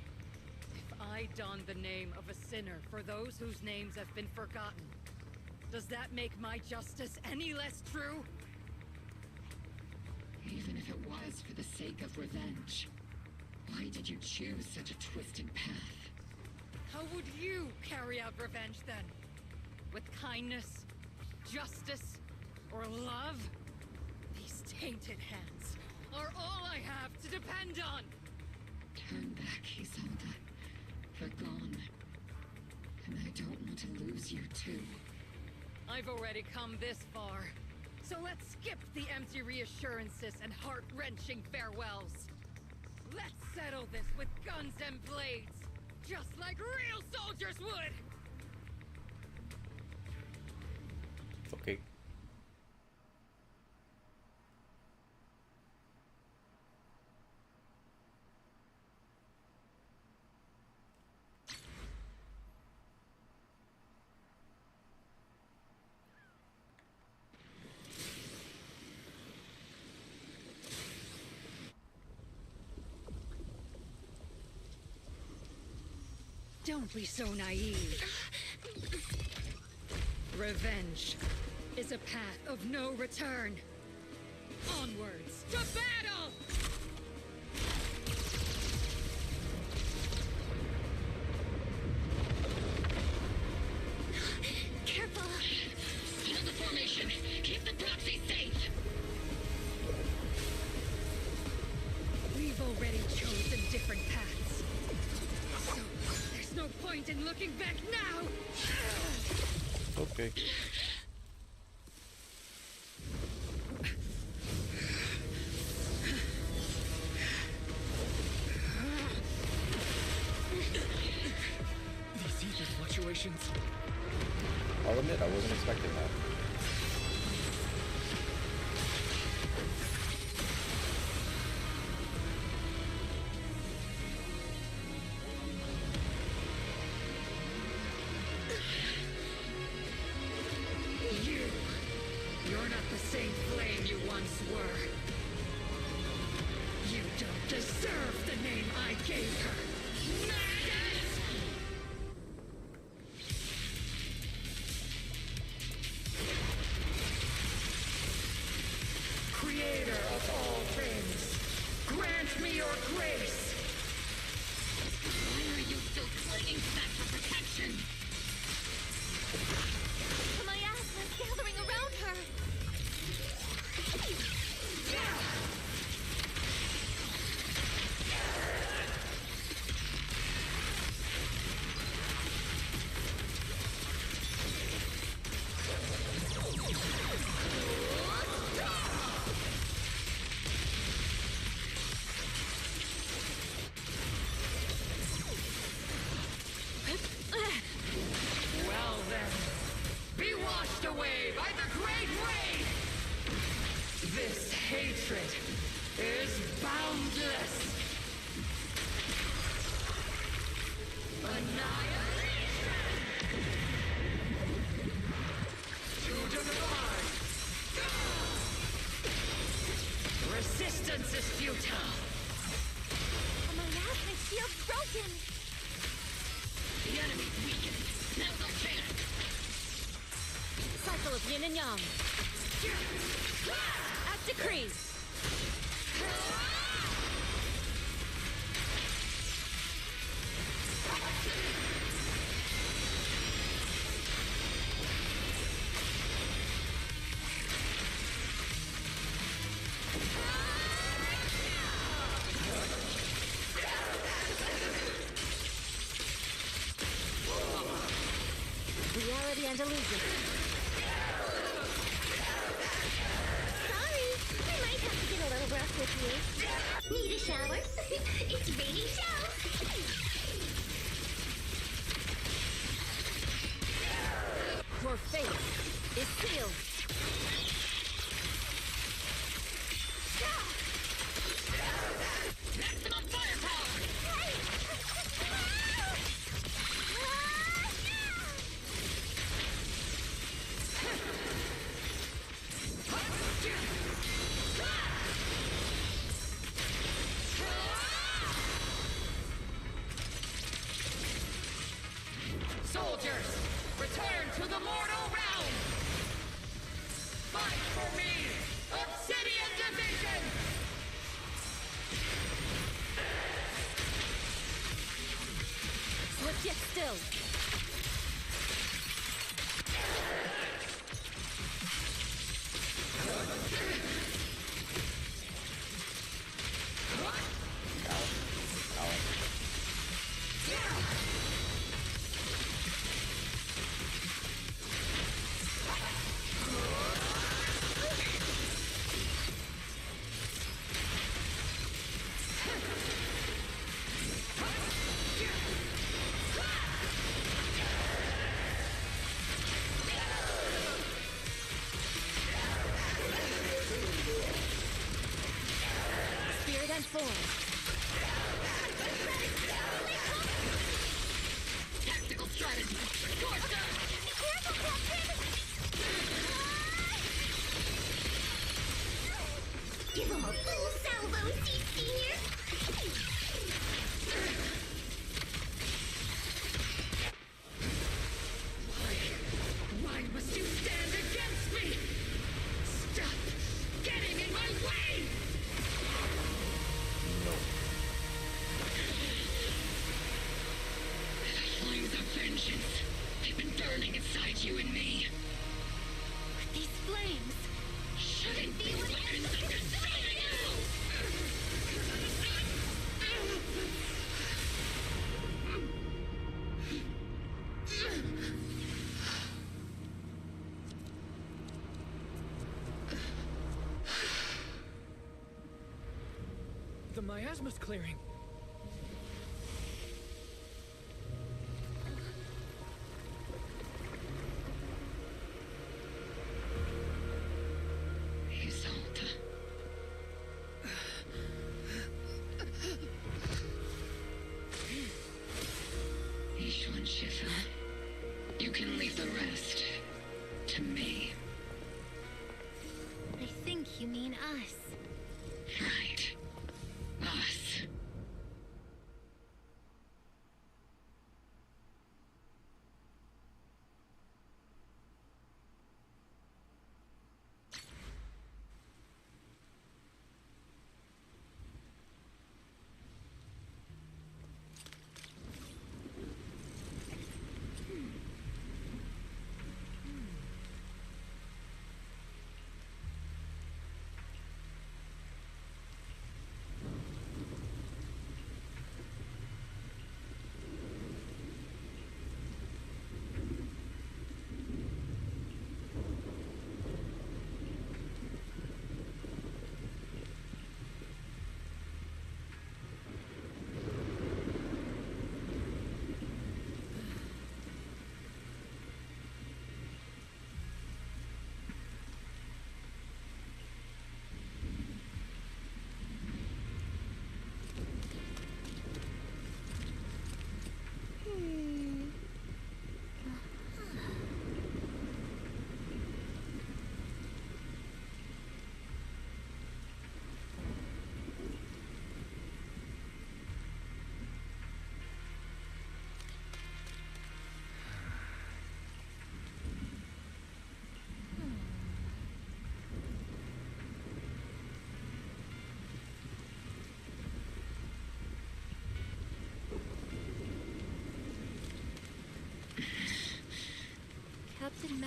If I don the name of a sinner for those whose names have been forgotten, does that make my justice any less true? Even if it was for the sake of revenge, why did you choose such a twisted path? How would you carry out revenge then? With kindness, justice, or love? These tainted hands are all I have to depend on! Turn back, Isolda. They're gone. And I don't want to lose you too. I've already come this far. So let's skip the empty reassurances and heart-wrenching farewells. Let's settle this with guns and blades, just like real soldiers would! Okay. Don't be so naive. Revenge is a path of no return. Onwards to battle! Careful! Hold the formation! Keep the proxy safe! We've already chosen different paths. So, there's no point in looking back now! Okay. These ether fluctuations. I'll admit, I wasn't expecting that. You're not the same flame you once were. You don't deserve the name I gave her. Maggot! Creator of all things, grant me your grace! Why are you still clinging to that for protection? The miasma's gathering around her! Well then, be washed away by the great rain! This hatred is boundless! Annihilation! To divide! Resistance is futile! The miasmic shield's broken! The enemy's weakened. Now's our chance. Cycle of Yin and yang. As decreed. Reality and illusion. Sorry, I might have to get a little rough with you. Need a shower? It's raining show. Your fate is sealed. Maximum firepower! Soldiers, return to the mortal realm! Fight for me! Obsidian Division! Swift yet still. Spirit and form. Tactical strategy. Torture! Careful, Captain! Give him a full salvo, Senior! Why must you stand against me? Stop getting in my way! The flames of vengeance. They've been burning inside you and me. These flames! Shouldn't these weapons have been saving you? The miasma's clearing. Isolde. Ishu and Shifu. You can leave the rest to me. I think you mean us. Right. Us.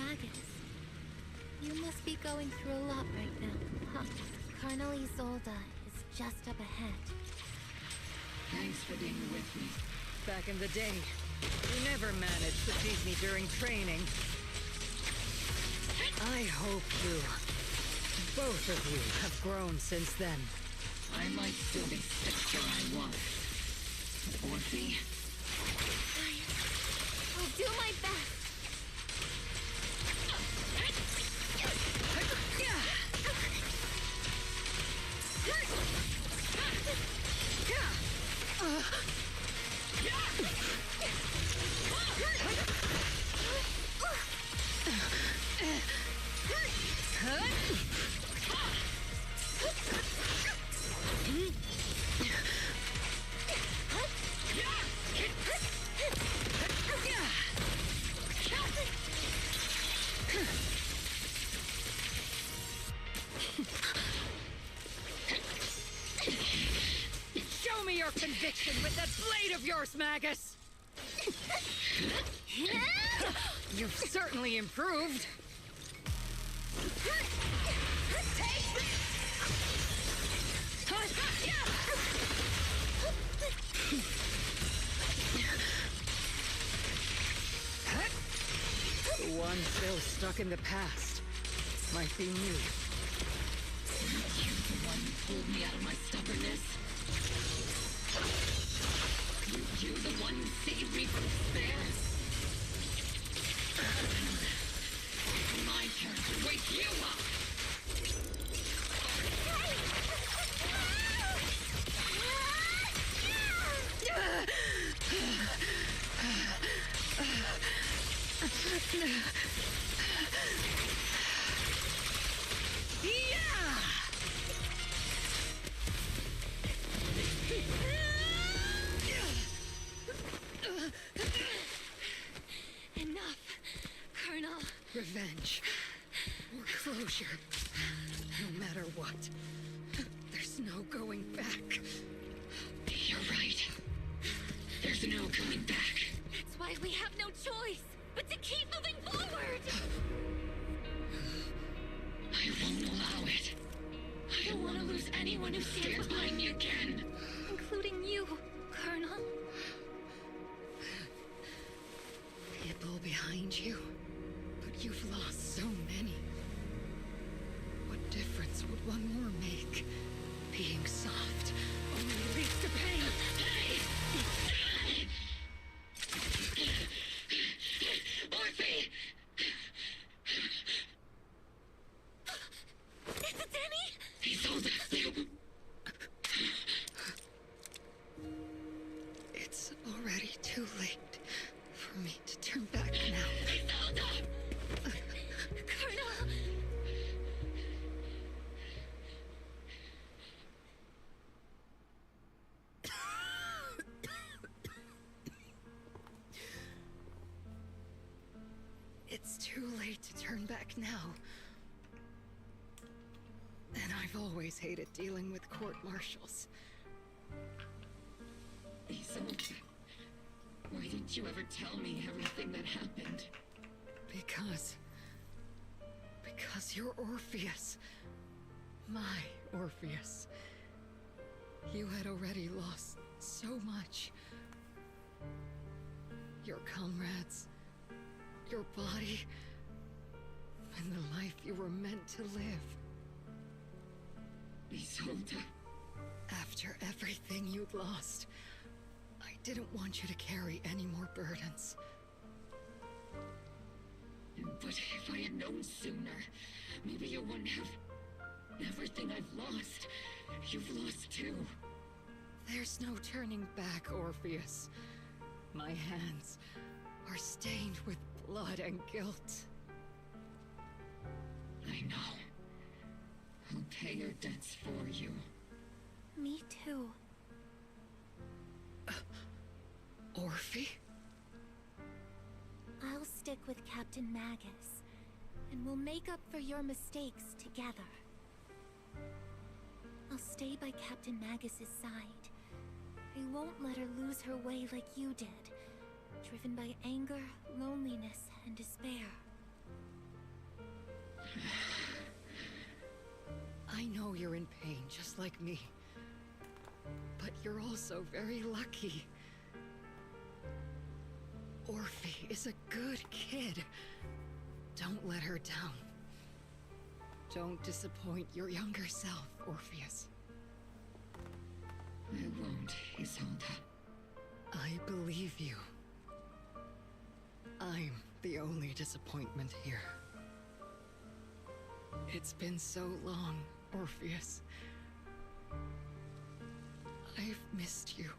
Magus. You must be going through a lot right now, huh? Colonel Isolde is just up ahead. Thanks for being with me. Back in the day, you never managed to beat me during training. I hope both of you, have grown since then. I might still be stuck where I was. Orphe? I'll do my best. Show me your conviction with that blade of yours, Magus! You've certainly improved. The one still stuck in the past might be me. You're the one who pulled me out of my stubbornness. You're the one who saved me from despair. My turn to wake you up! Enough, Colonel. Revenge. Or closure. No matter what. There's no going back. You're right. There's no going back. That's why we have no choice but to keep moving forward! I won't allow it. I don't want to lose anyone who stands behind me again. Including you, Colonel. People behind you. But you've lost so many. What difference would one more make? Being soft only leads to pain. Orphe! Is it Danny? Isolde! It's already too late for me to turn back now. Colonel! It's too late to turn back now. And I've always hated dealing with court-martials. Isolde, why didn't you ever tell me everything that happened? Because you're Orpheus. My Orpheus. You had already lost so much. Your comrades, your body, and the life you were meant to live. Isolde. After everything you'd lost, I didn't want you to carry any more burdens. But if I had known sooner, maybe you wouldn't have... Everything I've lost, you've lost too. There's no turning back, Orpheus. My hands are stained with blood and guilt. I know. I'll pay your debts for you. Me too. Orphe? I'll stick with Captain Magus, and we'll make up for your mistakes together. I'll stay by Captain Magus's side. I won't let her lose her way like you did, driven by anger, loneliness, and despair. I know you're in pain, just like me. But you're also very lucky. Orphe is a good kid. Don't let her down. Don't disappoint your younger self, Orpheus. I won't, Isolde. I believe you. I'm the only disappointment here. It's been so long, Orpheus. I've missed you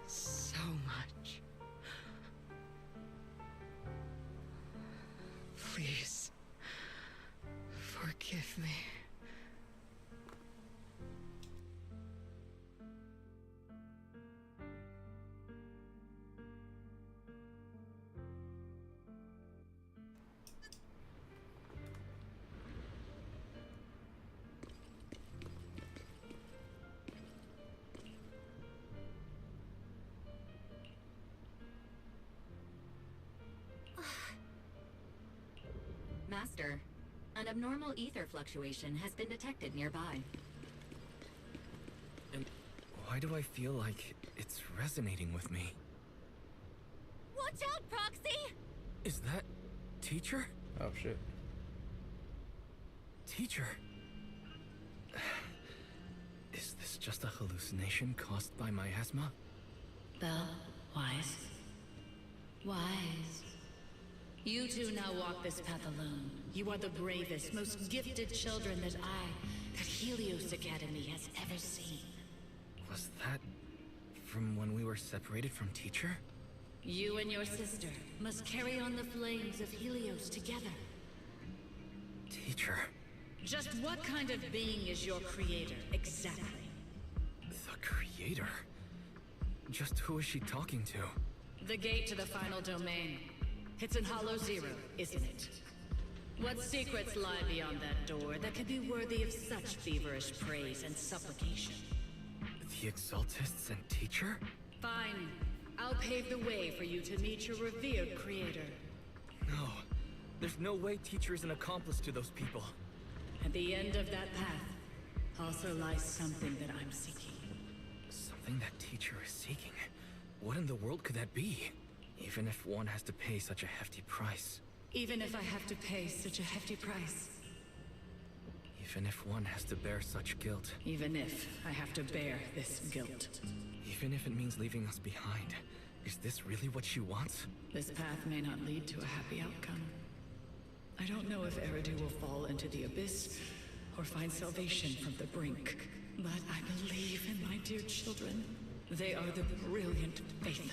so much. Please, forgive me. Master, an abnormal ether fluctuation has been detected nearby. And why do I feel like it's resonating with me? Watch out, Proxy! Is that... Teacher? Oh, shit. Teacher? Is this just a hallucination caused by miasma? Belle, Wise. Wise. You two now walk this path alone. You are the bravest, most gifted children that Helios Academy has ever seen. Was that from when we were separated from Teacher? You and your sister must carry on the flames of Helios together. Teacher? Just what kind of being is your creator, exactly? The creator? Just who is she talking to? The gate to the final domain. It's in Hollow Zero, isn't it? What secrets lie beyond that door that could be worthy of such feverish praise and supplication? The Exaltists and Teacher? Fine. I'll pave the way for you to meet your revered creator. No. There's no way Teacher is an accomplice to those people. At the end of that path also lies something that I'm seeking. Something that Teacher is seeking? What in the world could that be? Even if one has to pay such a hefty price. Even if I have to pay such a hefty price. Even if one has to bear such guilt. Even if I have to bear this guilt. Even if it means leaving us behind. Is this really what she wants? This path may not lead to a happy outcome. I don't know if Eridu will fall into the abyss or find salvation from the brink. But I believe in my dear children. They are the brilliant Phaethon.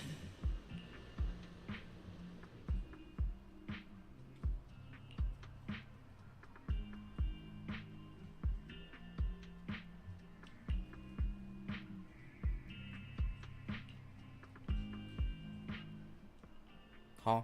Huh?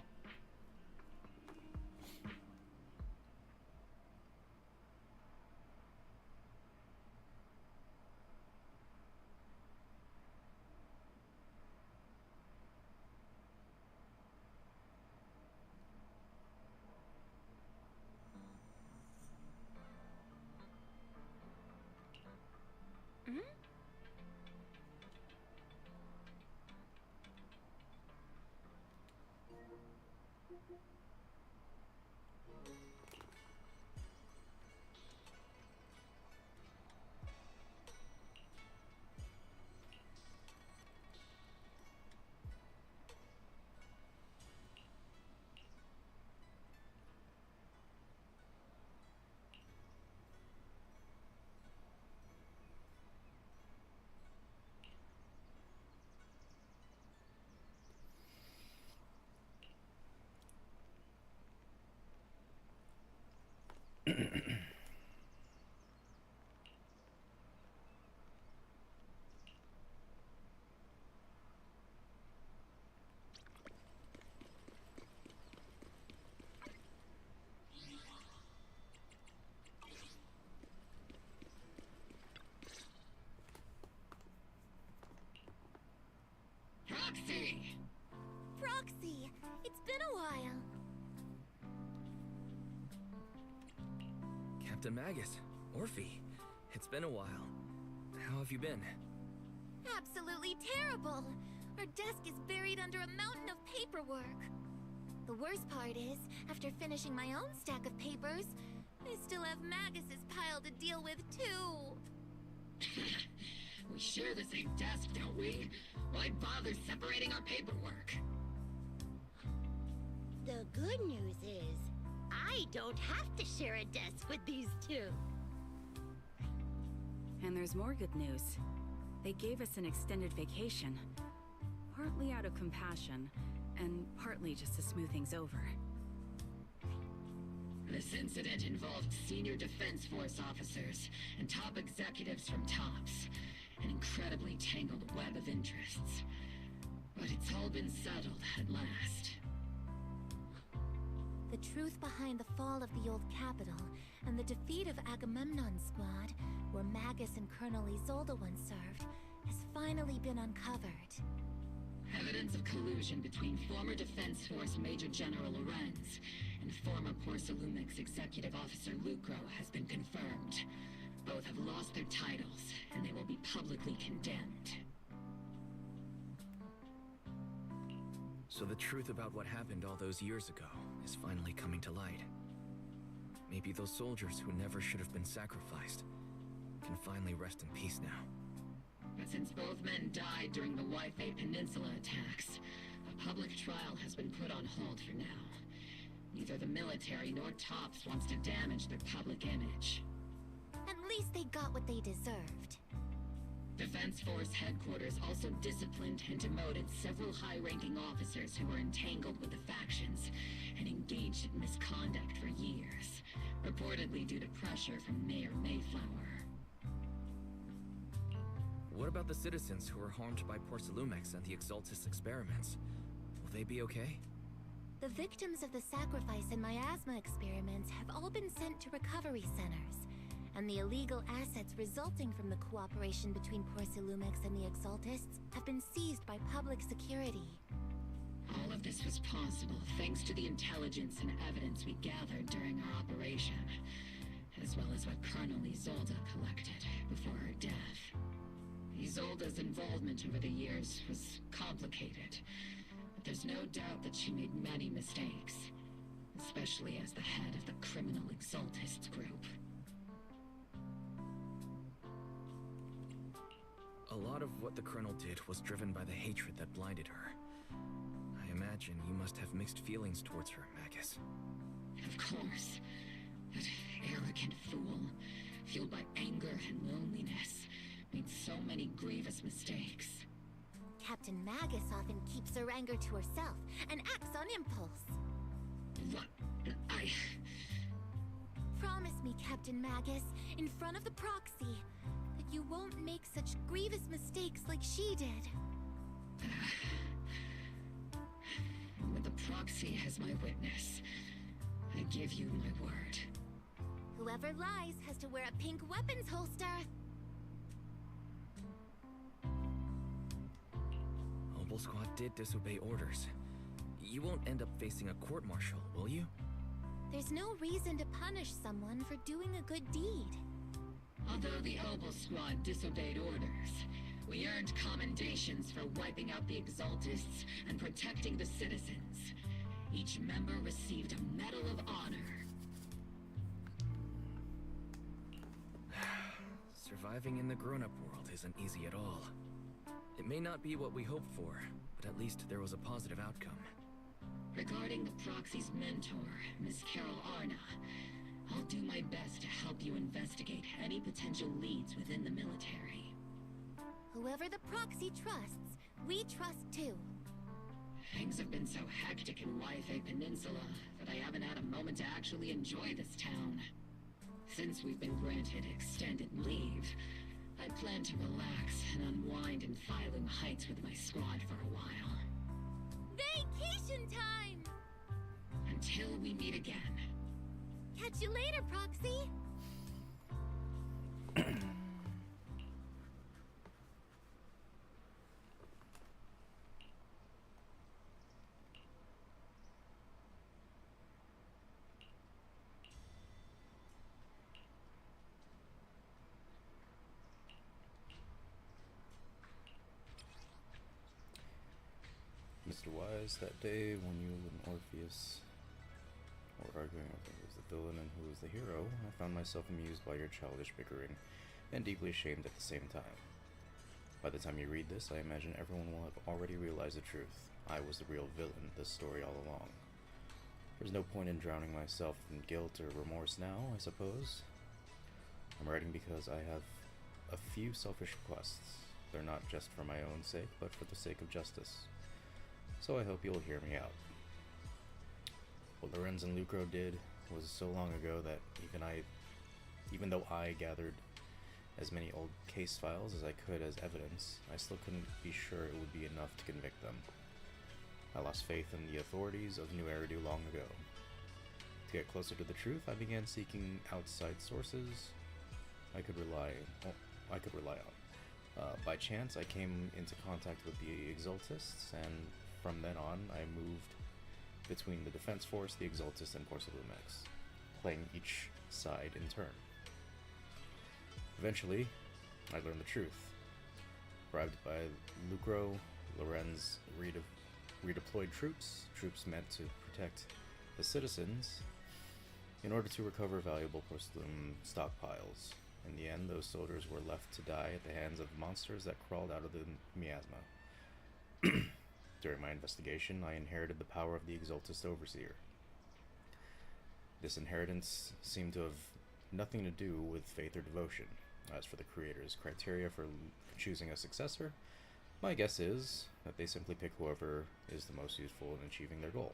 Proxy! Proxy, it's been a while. Captain Magus, Orphe. It's been a while. How have you been? Absolutely terrible! Our desk is buried under a mountain of paperwork. The worst part is, after finishing my own stack of papers, I still have Magus's pile to deal with too. We share the same desk, don't we? Why bother separating our paperwork? The good news is, I don't have to share a desk with these two. And there's more good news. They gave us an extended vacation. Partly out of compassion, and partly just to smooth things over. This incident involved senior Defense Force officers and top executives from TOPS. An incredibly tangled web of interests. But it's all been settled at last. The truth behind the fall of the old capital and the defeat of Agamemnon's squad, where Magus and Colonel Isolde once served, has finally been uncovered. Evidence of collusion between former Defense Force Major General Lorenz and former Porcelumix Executive Officer Lucro has been confirmed. Both have lost their titles, and they will be publicly condemned. So the truth about what happened all those years ago is finally coming to light. Maybe those soldiers who never should have been sacrificed can finally rest in peace now. But since both men died during the Wi-Fi Peninsula attacks, a public trial has been put on hold for now. Neither the military nor TOPS wants to damage their public image. At least they got what they deserved. Defense Force headquarters also disciplined and demoted several high-ranking officers who were entangled with the factions and engaged in misconduct for years, reportedly due to pressure from Mayor Mayflower. What about the citizens who were harmed by Porcelumix and the Exaltus experiments? Will they be okay? The victims of the sacrifice and miasma experiments have all been sent to recovery centers, and the illegal assets resulting from the cooperation between Porcelumix and the Exaltists have been seized by public security. All of this was possible thanks to the intelligence and evidence we gathered during our operation, as well as what Colonel Isolde collected before her death. Isolde's involvement over the years was complicated, but there's no doubt that she made many mistakes, especially as the head of the criminal Exaltists group. A lot of what the Colonel did was driven by the hatred that blinded her. I imagine you must have mixed feelings towards her, Magus. Of course. That arrogant fool, fueled by anger and loneliness, made so many grievous mistakes. Captain Magus often keeps her anger to herself and acts on impulse. What? Promise me, Captain Magus, in front of the proxy, that you won't make such grievous mistakes like she did. With the proxy as my witness, I give you my word. Whoever lies has to wear a pink weapons holster. Obel Squad did disobey orders. You won't end up facing a court-martial, will you? There's no reason to punish someone for doing a good deed. Although the Obel Squad disobeyed orders, we earned commendations for wiping out the Exaltists and protecting the citizens. Each member received a Medal of Honor. Surviving in the grown-up world isn't easy at all. It may not be what we hoped for, but at least there was a positive outcome. Regarding the proxy's mentor, Miss Carol Arna, I'll do my best to help you investigate any potential leads within the military. Whoever the proxy trusts, we trust too. Things have been so hectic in Wi-Fi Peninsula that I haven't had a moment to actually enjoy this town. Since we've been granted extended leave, I plan to relax and unwind in Phylum Heights with my squad for a while. Vacation time! Until we meet again. Catch you later, Proxy! Mr. Wise, that day when you and Orpheus were arguing over who was the villain and who was the hero, I found myself amused by your childish bickering and deeply ashamed at the same time. By the time you read this, I imagine everyone will have already realized the truth. I was the real villain of this story all along. There's no point in drowning myself in guilt or remorse now, I suppose. I'm writing because I have a few selfish requests. They're not just for my own sake, but for the sake of justice. So I hope you'll hear me out. What Lorenz and Lucro did was so long ago that even though I gathered as many old case files as I could as evidence, I still couldn't be sure it would be enough to convict them. I lost faith in the authorities of New Eridu long ago. To get closer to the truth, I began seeking outside sources I could rely on. By chance, I came into contact with the Exaltists, and from then on, I moved between the Defense Force, the Exaltists, and Porcelumex, playing each side in turn. Eventually, I learned the truth. Bribed by Lucro, Lorenz redeployed troops meant to protect the citizens, in order to recover valuable porcelain stockpiles. In the end, those soldiers were left to die at the hands of monsters that crawled out of the miasma. During my investigation, I inherited the power of the Exaltist Overseer. This inheritance seemed to have nothing to do with faith or devotion. As for the Creator's criteria for choosing a successor, my guess is that they simply pick whoever is the most useful in achieving their goal.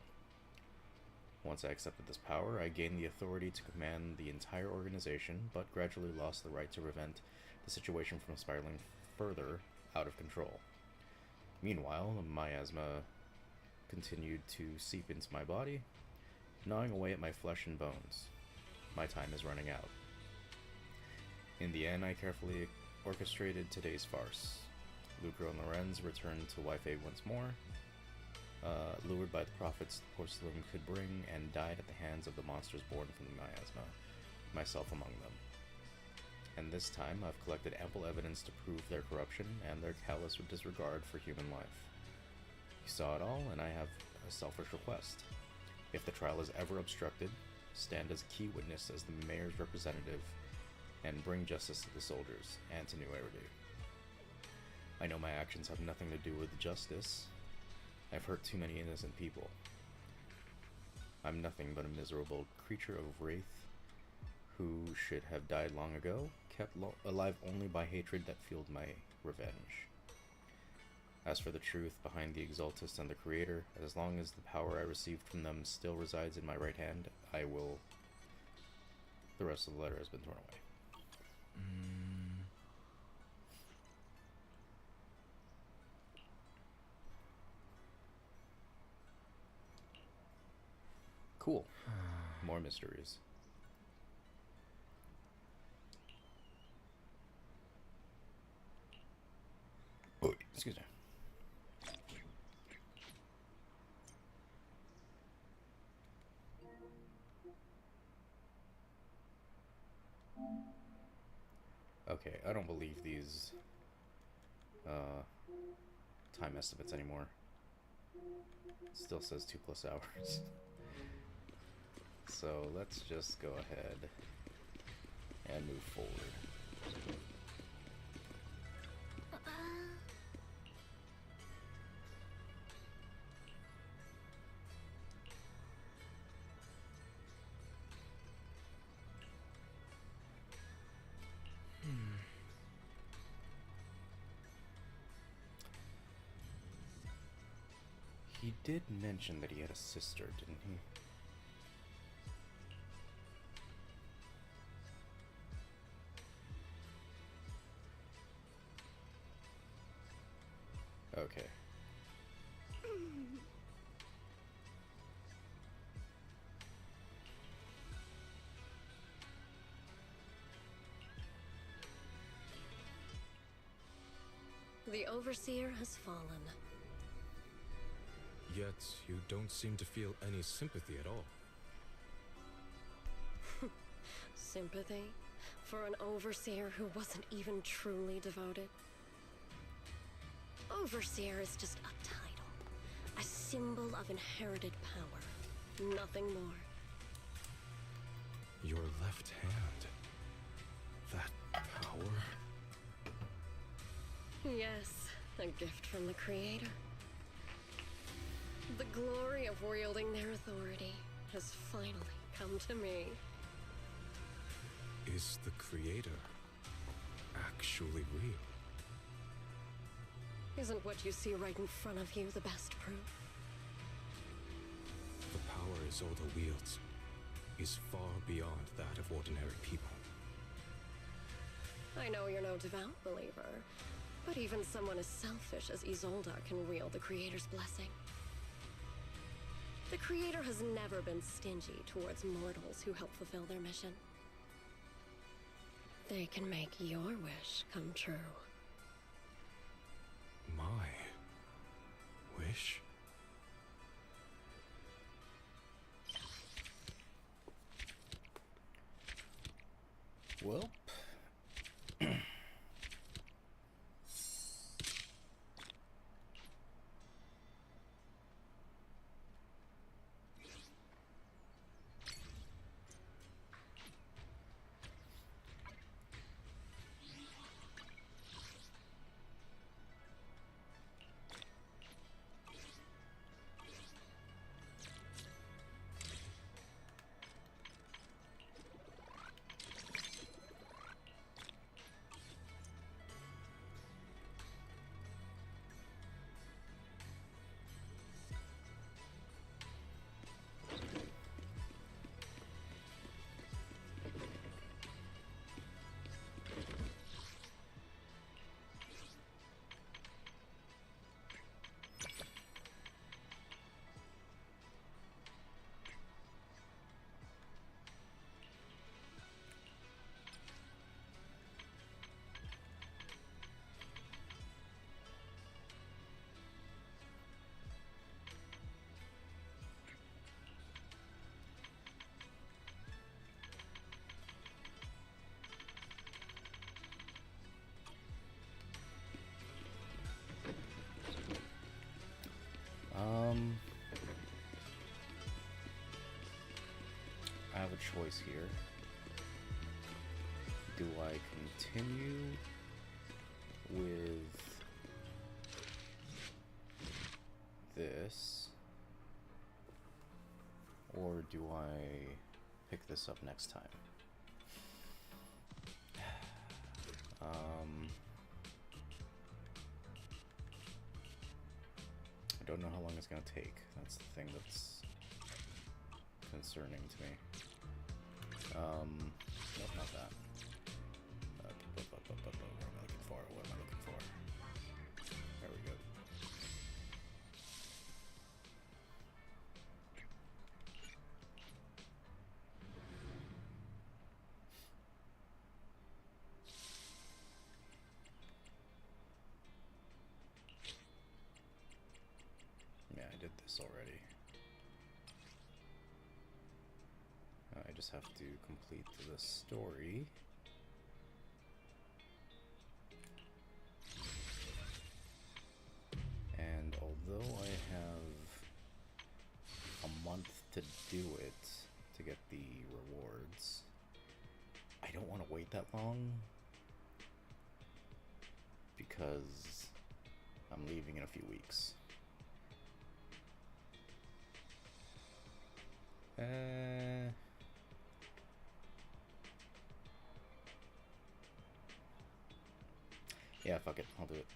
Once I accepted this power, I gained the authority to command the entire organization, but gradually lost the right to prevent the situation from spiraling further out of control. Meanwhile, the miasma continued to seep into my body, gnawing away at my flesh and bones. My time is running out. In the end, I carefully orchestrated today's farce. Lucro and Lorenz returned to Wi-Fi once more, lured by the profits the porcelain could bring, and died at the hands of the monsters born from the miasma, myself among them. And this time, I've collected ample evidence to prove their corruption and their callous disregard for human life. You saw it all, and I have a selfish request. If the trial is ever obstructed, stand as a key witness as the mayor's representative, and bring justice to the soldiers and to New Eridu. I know my actions have nothing to do with justice. I've hurt too many innocent people. I'm nothing but a miserable creature of wraith who should have died long ago, kept alive only by hatred that fueled my revenge. As for the truth behind the Exaltist and the Creator, as long as the power I received from them still resides in my right hand, I will... The rest of the letter has been thrown away. Cool. More mysteries. Oh, excuse me. Okay, I don't believe these time estimates anymore. It still says 2+ hours. So let's just go ahead and move forward. He did mention that he had a sister, didn't he? Okay. The Overseer has fallen. Yet, you don't seem to feel any sympathy at all. Sympathy? For an Overseer who wasn't even truly devoted? Overseer is just a title. A symbol of inherited power. Nothing more. Your left hand. That power? Yes, a gift from the Creator. The glory of wielding their authority has finally come to me. Is the Creator actually real? Isn't what you see right in front of you the best proof? The power Isolde wields is far beyond that of ordinary people. I know you're no devout believer, but even someone as selfish as Isolde can wield the Creator's blessing. The Creator has never been stingy towards mortals who help fulfill their mission. They can make your wish come true. My wish? Well, I have a choice here. Do I continue with this, or do I pick this up next time? I don't know how long it's gonna take. That's the thing that's concerning to me. Nope, not that. What am I looking for? What am I looking for? There we go. Yeah, I did this already. I just have to complete the story. And although I have a month to do it to get the rewards, I don't want to wait that long because I'm leaving in a few weeks. Yeah, fuck it, I'll do it.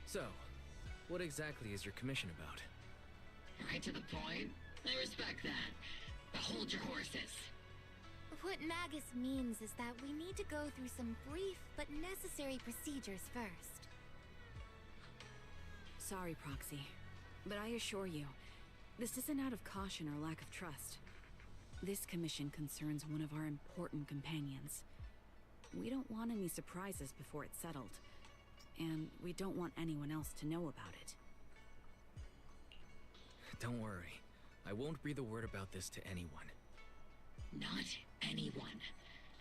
So, what exactly is your commission about? Right to the point? I respect that. But hold your horses. What Magus means is that we need to go through some brief but necessary procedures first. Sorry, Proxy, but I assure you, this isn't out of caution or lack of trust. This commission concerns one of our important companions. We don't want any surprises before it's settled, and we don't want anyone else to know about it. Don't worry. I won't breathe a word about this to anyone. Not anyone.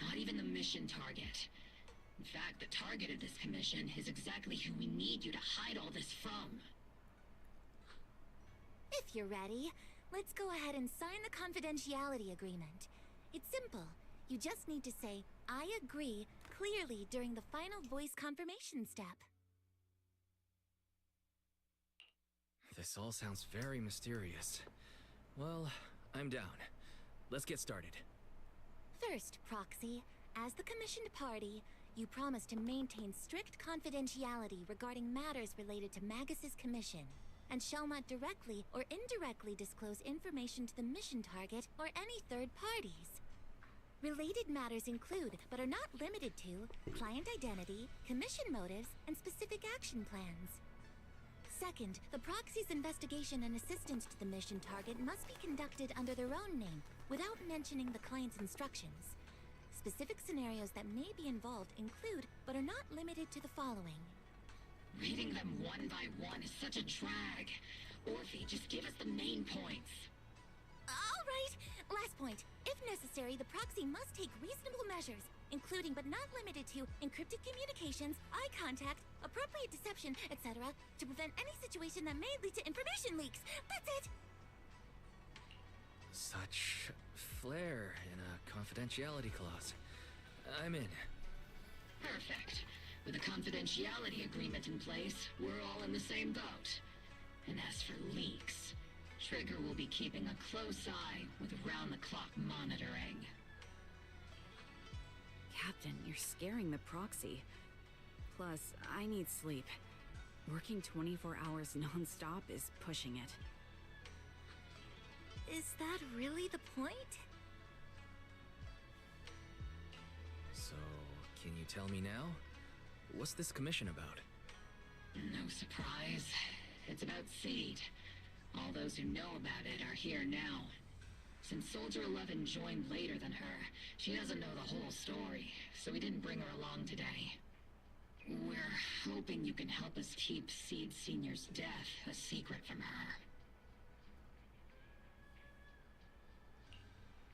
Not even the mission target. In fact, the target of this commission is exactly who we need you to hide all this from. If you're ready, let's go ahead and sign the confidentiality agreement. It's simple. You just need to say, "I agree," clearly during the final voice confirmation step. This all sounds very mysterious. Well, I'm down. Let's get started. First, Proxy, as the commissioned party, you promise to maintain strict confidentiality regarding matters related to Magus's commission, and shall not directly or indirectly disclose information to the mission target or any third parties. Related matters include, but are not limited to, client identity, commission motives, and specific action plans. Second, the proxy's investigation and assistance to the mission target must be conducted under their own name, without mentioning the client's instructions. Specific scenarios that may be involved include, but are not limited to the following. Reading them one by one is such a drag. Orphe, just give us the main points. All right. Last point. If necessary, the proxy must take reasonable measures, including but not limited to encrypted communications, eye contact, appropriate deception, etc., to prevent any situation that may lead to information leaks. That's it! Such flair in a confidentiality clause. I'm in. Perfect. With a confidentiality agreement in place, we're all in the same boat. And as for leaks, Trigger will be keeping a close eye with round-the-clock monitoring. Captain, you're scaring the proxy. Plus, I need sleep. Working 24 hours non-stop is pushing it. Is that really the point? So, can you tell me now? What's this commission about? No surprise. It's about Seed. All those who know about it are here now. Since Soldier 11 joined later than her, she doesn't know the whole story, so we didn't bring her along today. We're hoping you can help us keep Seed Senior's death a secret from her.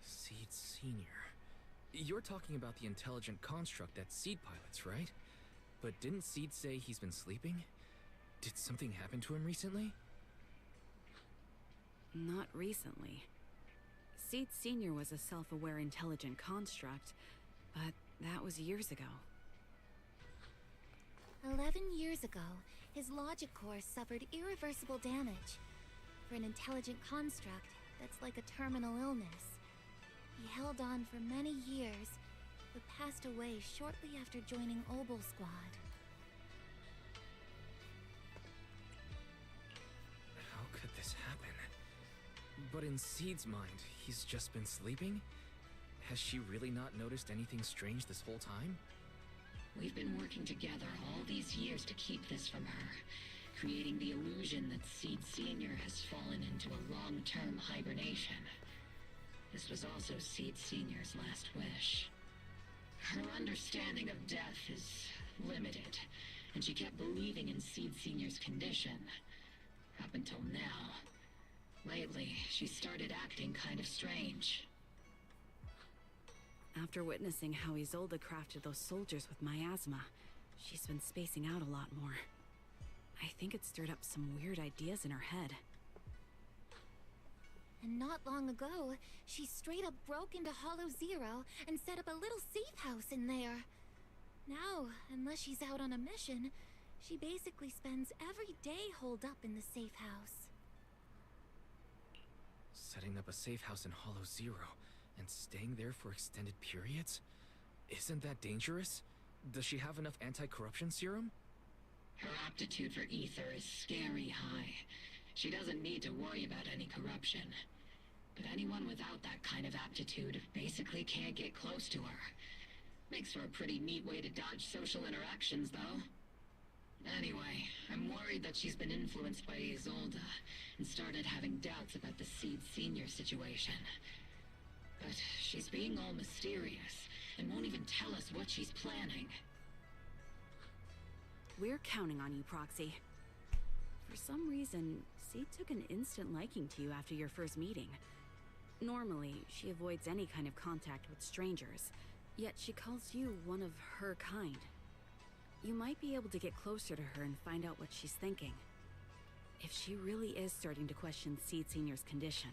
Seed Senior. You're talking about the intelligent construct that Seed pilots, right? But didn't Seed say he's been sleeping? Did something happen to him recently? Not recently. Seed Senior was a self-aware intelligent construct, but that was years ago. 11 years ago, his logic core suffered irreversible damage. For an intelligent construct, that's like a terminal illness. He held on for many years, but passed away shortly after joining Obel Squad. How could this happen? But in Seed's mind, he's just been sleeping? Has she really not noticed anything strange this whole time? We've been working together all these years to keep this from her, creating the illusion that Seed Senior has fallen into a long-term hibernation. This was also Seed Senior's last wish. Her understanding of death is limited, and she kept believing in Seed Senior's condition. Up until now. Lately, she started acting kind of strange. After witnessing how Isolde crafted those soldiers with miasma, she's been spacing out a lot more. I think it stirred up some weird ideas in her head. And not long ago, she straight up broke into Hollow Zero and set up a little safe house in there. Now, unless she's out on a mission, she basically spends every day holed up in the safe house. Setting up a safe house in Hollow Zero and staying there for extended periods? Isn't that dangerous? Does she have enough anti-corruption serum? Her aptitude for ether is scary high. She doesn't need to worry about any corruption. But anyone without that kind of aptitude basically can't get close to her. Makes for a pretty neat way to dodge social interactions, though. Anyway, I'm worried that she's been influenced by Isolde and started having doubts about the Seed Senior situation. But she's being all mysterious and won't even tell us what she's planning. We're counting on you, Proxy. For some reason, Seed took an instant liking to you after your first meeting. Normally, she avoids any kind of contact with strangers, yet she calls you one of her kind. You might be able to get closer to her and find out what she's thinking. If she really is starting to question Seed Senior's condition,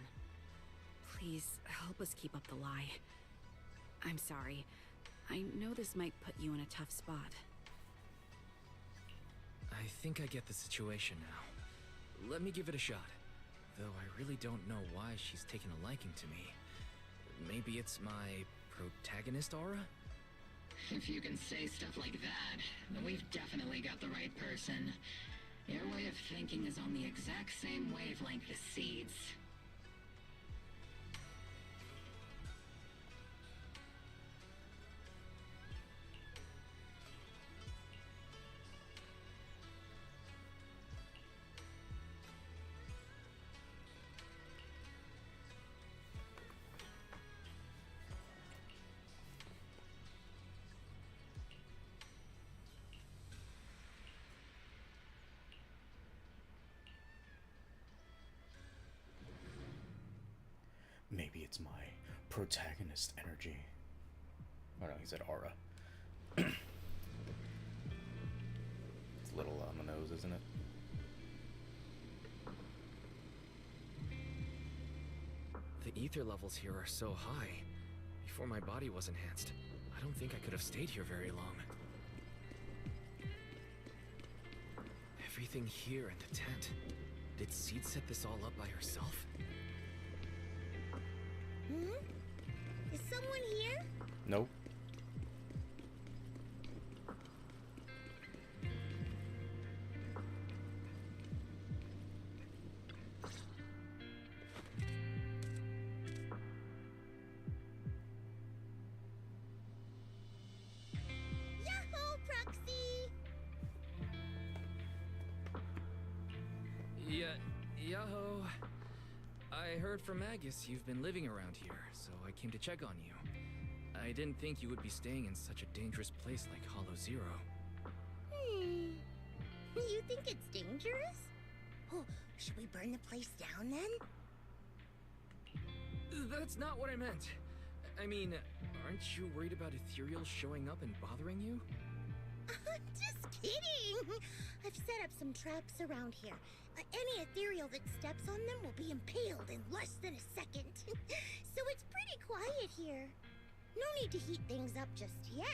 please help us keep up the lie. I'm sorry. I know this might put you in a tough spot. I think I get the situation now. Let me give it a shot. Though I really don't know why she's taken a liking to me. Maybe it's my protagonist aura? If you can say stuff like that, then we've definitely got the right person. Your way of thinking is on the exact same wavelength as Seed's. Maybe it's my protagonist energy. Oh no, he said aura. It's a little on the nose, isn't it? The ether levels here are so high. Before my body was enhanced, I don't think I could have stayed here very long. Everything here in the tent. Did Seed set this all up by herself? Is someone here? Nope. Yahoo, Proxy! Yaho. I heard from Agus you've been living around here, so I came to check on you. I didn't think you would be staying in such a dangerous place like Hollow Zero. You think it's dangerous? Oh, should we burn the place down then? That's not what I meant. I mean, aren't you worried about ethereals showing up and bothering you? I'm just kidding! I've set up some traps around here. Any ethereal that steps on them will be impaled in less than a second. So it's pretty quiet here. No need to heat things up just yet.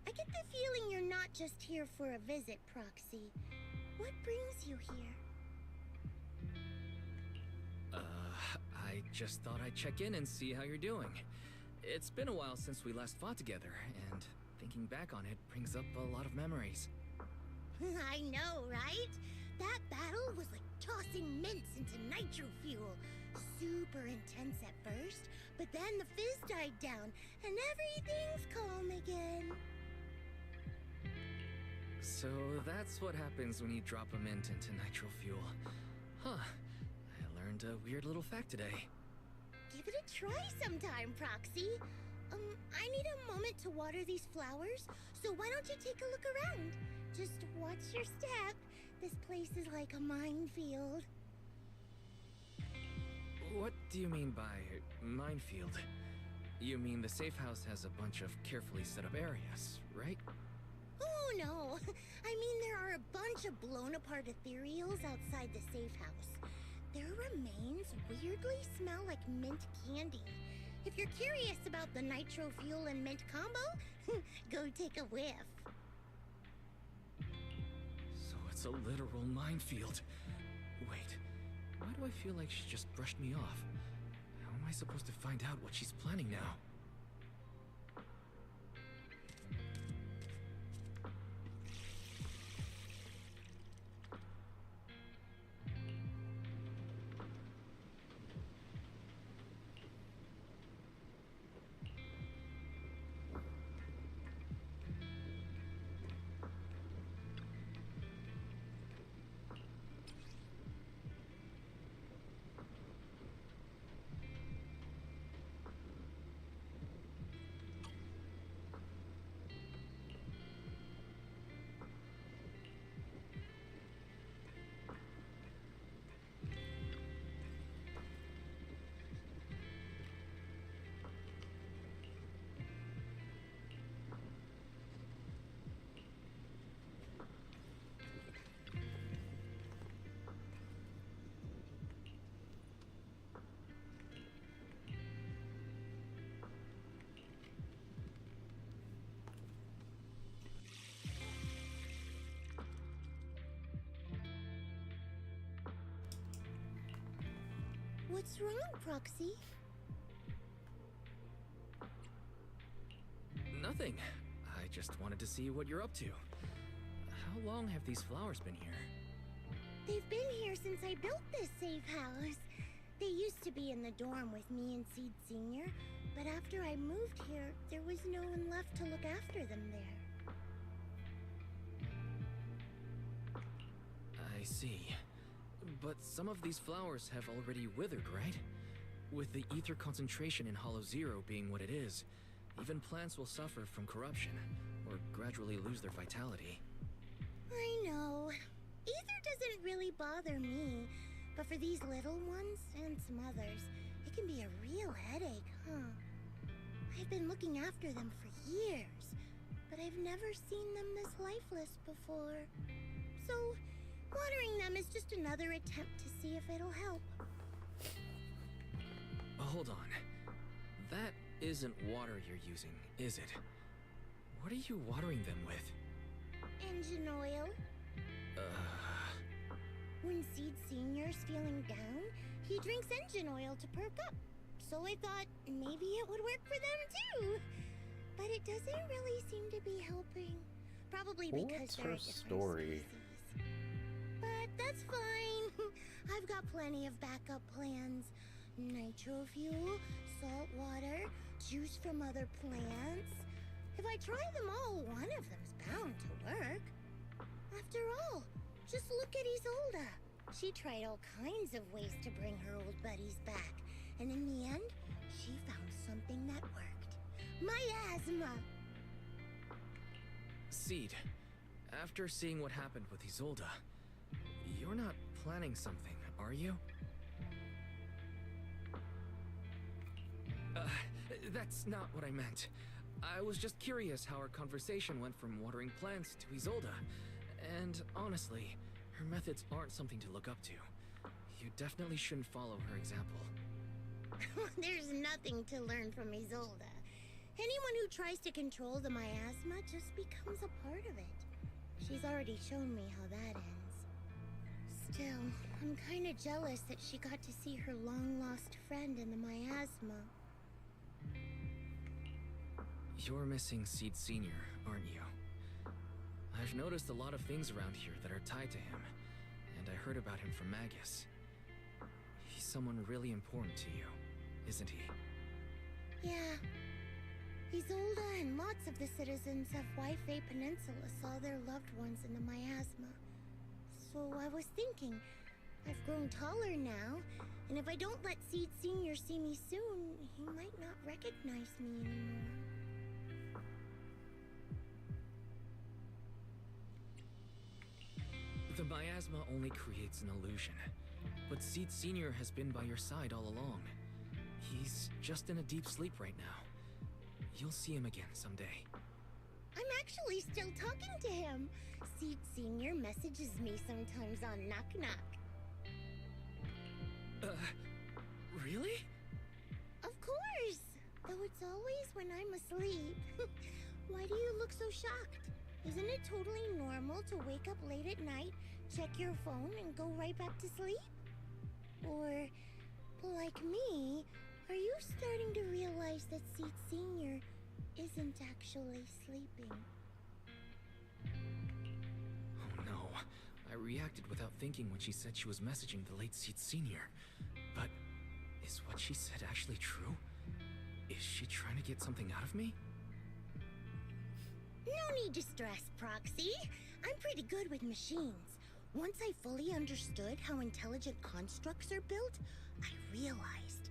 I get the feeling you're not just here for a visit, Proxy. What brings you here? I just thought I'd check in and see how you're doing. It's been a while since we last fought together, and thinking back on it brings up a lot of memories. I know, right? That battle was like tossing mints into nitro fuel. Super intense at first, but then the fizz died down, and everything's calm again. So that's what happens when you drop a mint into nitro fuel. Huh. I learned a weird little fact today. Give it a try sometime, Proxy. I need a moment to water these flowers, so why don't you take a look around? Just watch your step. This place is like a minefield. What do you mean by minefield? You mean the safe house has a bunch of carefully set up areas, right? Oh no, I mean there are a bunch of blown apart ethereals outside the safe house. Their remains weirdly smell like mint candy. If you're curious about the nitro fuel and mint combo, go take a whiff. So it's a literal minefield. Wait, why do I feel like she just brushed me off? How am I supposed to find out what she's planning now? What's wrong, Proxy? Nothing. I just wanted to see what you're up to. How long have these flowers been here? They've been here since I built this safe house. They used to be in the dorm with me and Seed Sr., but after I moved here, there was no one left to look after them there. I see. But some of these flowers have already withered, right? With the ether concentration in Hollow Zero being what it is, even plants will suffer from corruption, or gradually lose their vitality. I know. Ether doesn't really bother me, but for these little ones, and some others, it can be a real headache, huh? I've been looking after them for years, but I've never seen them this lifeless before. So, watering them is just another attempt to see if it'll help. Hold on. That isn't water you're using, is it? What are you watering them with? Engine oil. When Seed Senior's feeling down, he drinks engine oil to perk up. So I thought maybe it would work for them too. But it doesn't really seem to be helping. Probably because What's they're her a different story? species. But that's fine. I've got plenty of backup plans. Nitro fuel, salt water, juice from other plants. If I try them all, one of them's bound to work. After all, just look at Isolda. She tried all kinds of ways to bring her old buddies back, and in the end, she found something that worked. Miasma! Seed, after seeing what happened with Isolda, you're not planning something, are you? That's not what I meant. I was just curious how our conversation went from watering plants to Isolda. And honestly, her methods aren't something to look up to. You definitely shouldn't follow her example. There's nothing to learn from Isolda. Anyone who tries to control the miasma just becomes a part of it. She's already shown me how that ends. Still, I'm kinda jealous that she got to see her long-lost friend in the miasma. You're missing Seed Senior, aren't you? I've noticed a lot of things around here that are tied to him, and I heard about him from Magus. He's someone really important to you, isn't he? Yeah. Isolda and lots of the citizens of Wi-Fi Peninsula saw their loved ones in the miasma. So I was thinking, I've grown taller now, and if I don't let Seed Senior see me soon, he might not recognize me anymore. The miasma only creates an illusion, but Seed Senior has been by your side all along. He's just in a deep sleep right now. You'll see him again someday. I'm actually still talking to him. Seed Senior messages me sometimes on Knock Knock. Really? Of course! Though it's always when I'm asleep. Why do you look so shocked? Isn't it totally normal to wake up late at night, check your phone, and go right back to sleep? Or, like me, are you starting to realize that Seed Senior isn't actually sleeping? Oh no, I reacted without thinking when she said she was messaging the late Seed Senior. But is what she said actually true? Is she trying to get something out of me? No need to stress, Proxy. I'm pretty good with machines. Once I fully understood how intelligent constructs are built, I realized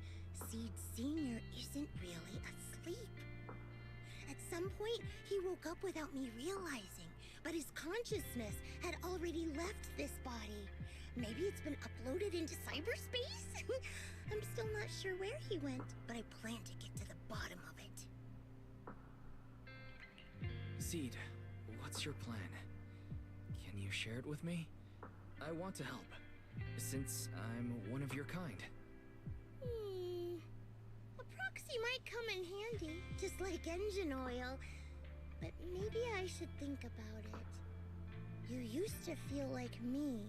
Seed Senior isn't really asleep. At some point, he woke up without me realizing, but his consciousness had already left this body. Maybe it's been uploaded into cyberspace? I'm still not sure where he went, but I plan to get to the bottom of it. Seed, what's your plan? Can you share it with me? I want to help, since I'm one of your kind. A proxy might come in handy, just like engine oil. But maybe I should think about it. You used to feel like me,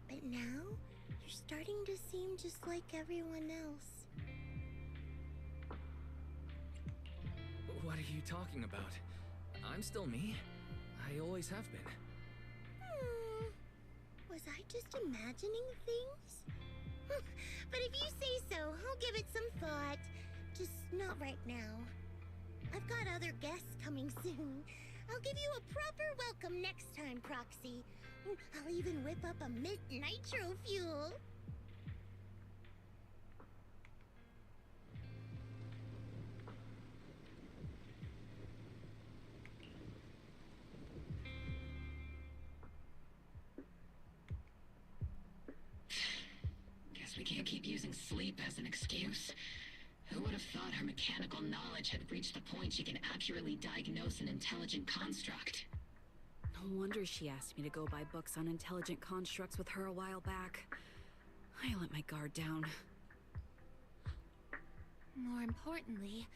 but now You're starting to seem just like everyone else. What are you talking about? I'm still me. I always have been. Was I just imagining things? But if you say so, I'll give it some thought. Just not right now. I've got other guests coming soon. I'll give you a proper welcome next time, Proxy. I'll even whip up a mint nitro fuel. Guess we can't keep using sleep as an excuse. Who would have thought her mechanical knowledge had reached the point she can accurately diagnose an intelligent construct? No wonder she asked me to go buy books on intelligent constructs with her a while back. I let my guard down. More importantly,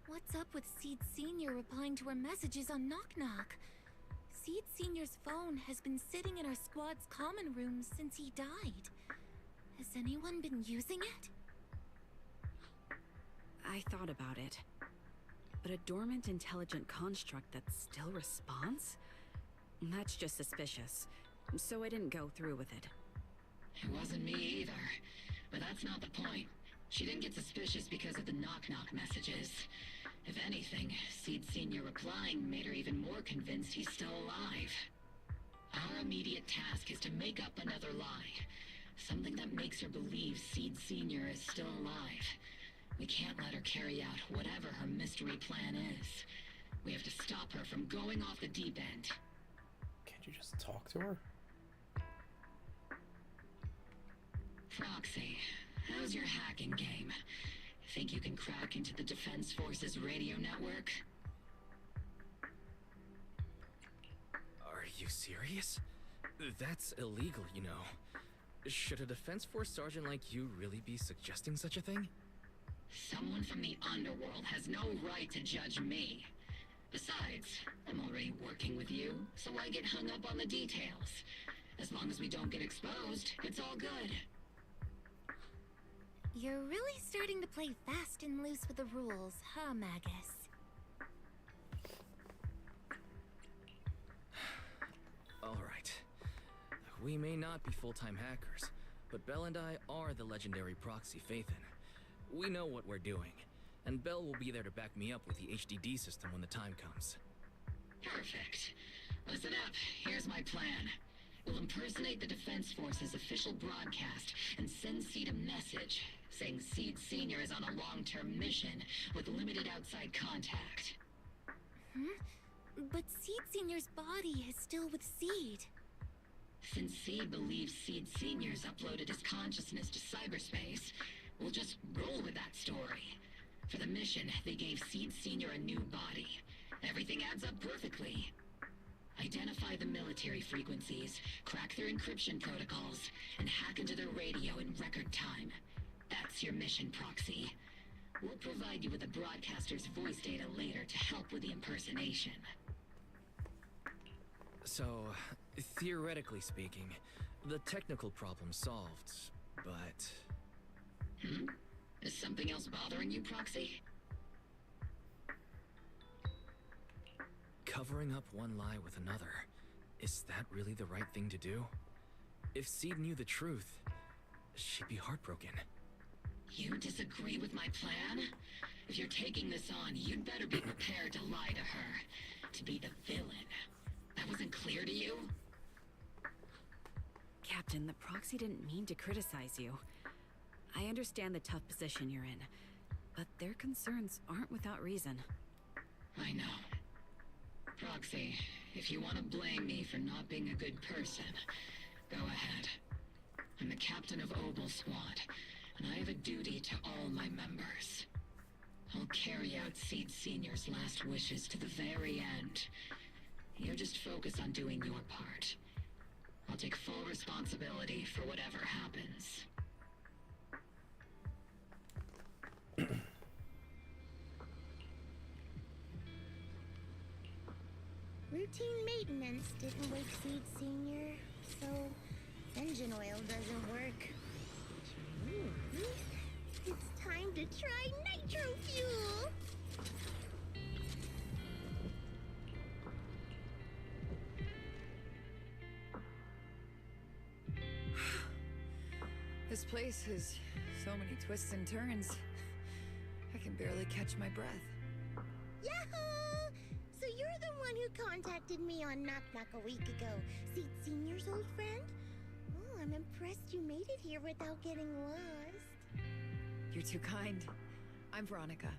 what's up with Seed Sr. replying to our messages on Knock Knock? Seed Sr.'s phone has been sitting in our squad's common room since he died. Has anyone been using it? I thought about it. But a dormant intelligent construct that still responds? That's just suspicious. So I didn't go through with it. It wasn't me either. But that's not the point. She didn't get suspicious because of the knock-knock messages. If anything, Seed Sr. replying made her even more convinced he's still alive. Our immediate task is to make up another lie. Something that makes her believe Seed Sr. is still alive. We can't let her carry out whatever her mystery plan is. We have to stop her from going off the deep end. Can't you just talk to her? Proxy, how's your hacking game? Think you can crack into the Defense Forces radio network? Are you serious? That's illegal, you know. Should a Defense Force sergeant like you really be suggesting such a thing? Someone from the underworld has no right to judge me. Besides, I'm already working with you, so I get hung up on the details. As long as we don't get exposed, it's all good. You're really starting to play fast and loose with the rules, huh, Magus? All right. We may not be full-time hackers, but Belle and I are the legendary Proxy Phaethon. We know what we're doing, and Belle will be there to back me up with the HDD system when the time comes. Perfect. Listen up, here's my plan. We'll impersonate the Defense Force's official broadcast and send Seed a message saying Seed Sr. is on a long-term mission with limited outside contact. But Seed Sr.'s body is still with Seed. Since Seed believes Seed Sr.'s uploaded his consciousness to cyberspace, we'll just roll with that story. For the mission, they gave Seed Sr. a new body. Everything adds up perfectly. Identify the military frequencies, crack their encryption protocols, and hack into their radio in record time. That's your mission, Proxy. We'll provide you with the broadcaster's voice data later to help with the impersonation. So, theoretically speaking, the technical problem's solved, but... Is something else bothering you, Proxy? Covering up one lie with another, is that really the right thing to do? If Seed knew the truth, she'd be heartbroken. You disagree with my plan? If you're taking this on, you'd better be prepared to lie to her. To be the villain. That wasn't clear to you? Captain, the Proxy didn't mean to criticize you. I understand the tough position you're in, but their concerns aren't without reason. I know. Proxy, if you want to blame me for not being a good person, go ahead. I'm the captain of Obel Squad, and I have a duty to all my members. I'll carry out Seed Sr.'s last wishes to the very end. You just focus on doing your part. I'll take full responsibility for whatever happens. Routine maintenance didn't wake Seed Sr., so Engine oil doesn't work. It's time to try nitro fuel! This place has so many twists and turns. I can barely catch my breath. Yahoo! So you're the one who contacted me on Knock Knock a week ago. Seed Senior's old friend? Oh, I'm impressed you made it here without getting lost. You're too kind. I'm Veronica.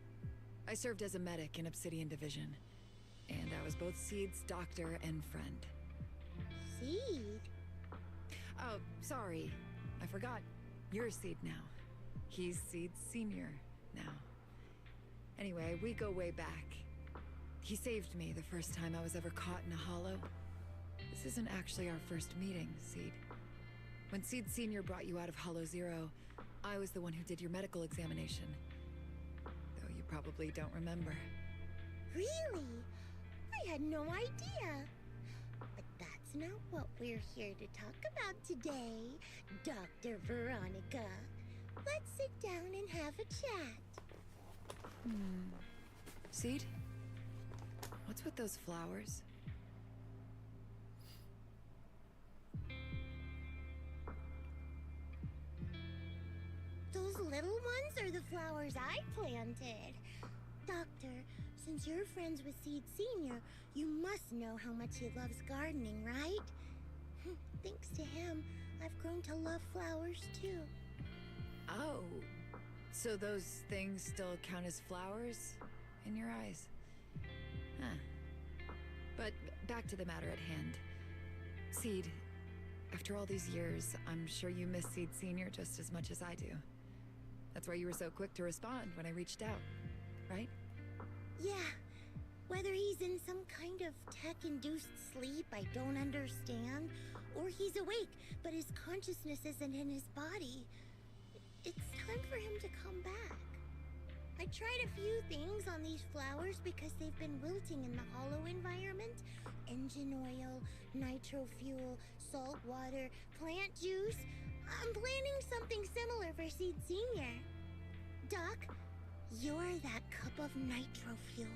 I served as a medic in Obsidian Division. And I was both Seed's doctor and friend. Seed? Oh, sorry. I forgot. You're Seed now. He's Seed Senior now. Anyway, we go way back. He saved me the first time I was ever caught in a hollow. This isn't actually our first meeting, Seed. When Seed Senior brought you out of Hollow Zero, I was the one who did your medical examination. Though you probably don't remember. Really? I had no idea. But that's not what we're here to talk about today, Dr. Veronica. Let's sit down and have a chat. Seed? What's with those flowers? Those little ones are the flowers I planted. Doctor, since you're friends with Seed Senior, you must know how much he loves gardening, right? Thanks to him, I've grown to love flowers too. Oh, so those things still count as flowers in your eyes? Huh. But back to the matter at hand. Seed, after all these years, I'm sure you miss Seed Senior just as much as I do. That's why you were so quick to respond when I reached out, right? Yeah. Whether he's in some kind of tech-induced sleep I don't understand, or he's awake, but his consciousness isn't in his body, it's time for him to come back. I tried a few things on these flowers because they've been wilting in the hollow environment. Engine oil, nitro fuel, salt water, plant juice. I'm planning something similar for Seed Senior. Doc, you're that cup of nitro fuel.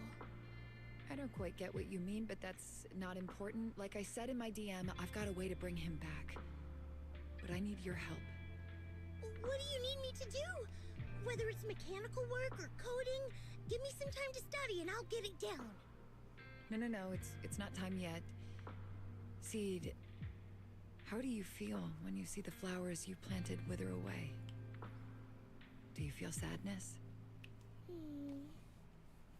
I don't quite get what you mean, but that's not important. Like I said in my DM, I've got a way to bring him back. But I need your help. What do you need me to do? Whether it's mechanical work or coding, give me some time to study and I'll get it down. No, it's not time yet. Seed, how do you feel when you see the flowers you planted wither away? Do you feel sadness?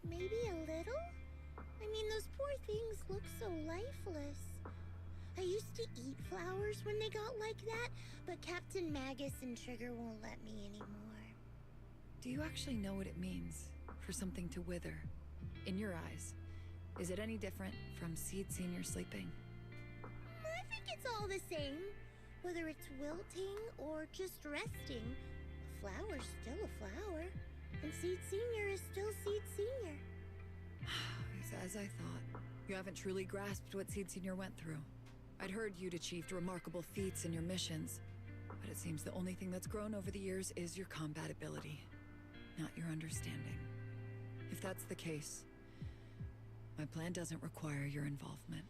Maybe a little? I mean, those poor things look so lifeless. I used to eat flowers when they got like that, but Captain Magus and Trigger won't let me anymore. Do you actually know what it means for something to wither? In your eyes, is it any different from Seed Senior sleeping? I think it's all the same. Whether it's wilting or just resting, a flower's still a flower, and Seed Senior is still Seed Senior. It's as I thought. You haven't truly grasped what Seed Senior went through. I'd heard you'd achieved remarkable feats in your missions, but it seems the only thing that's grown over the years is your combat ability, not your understanding. If that's the case, my plan doesn't require your involvement.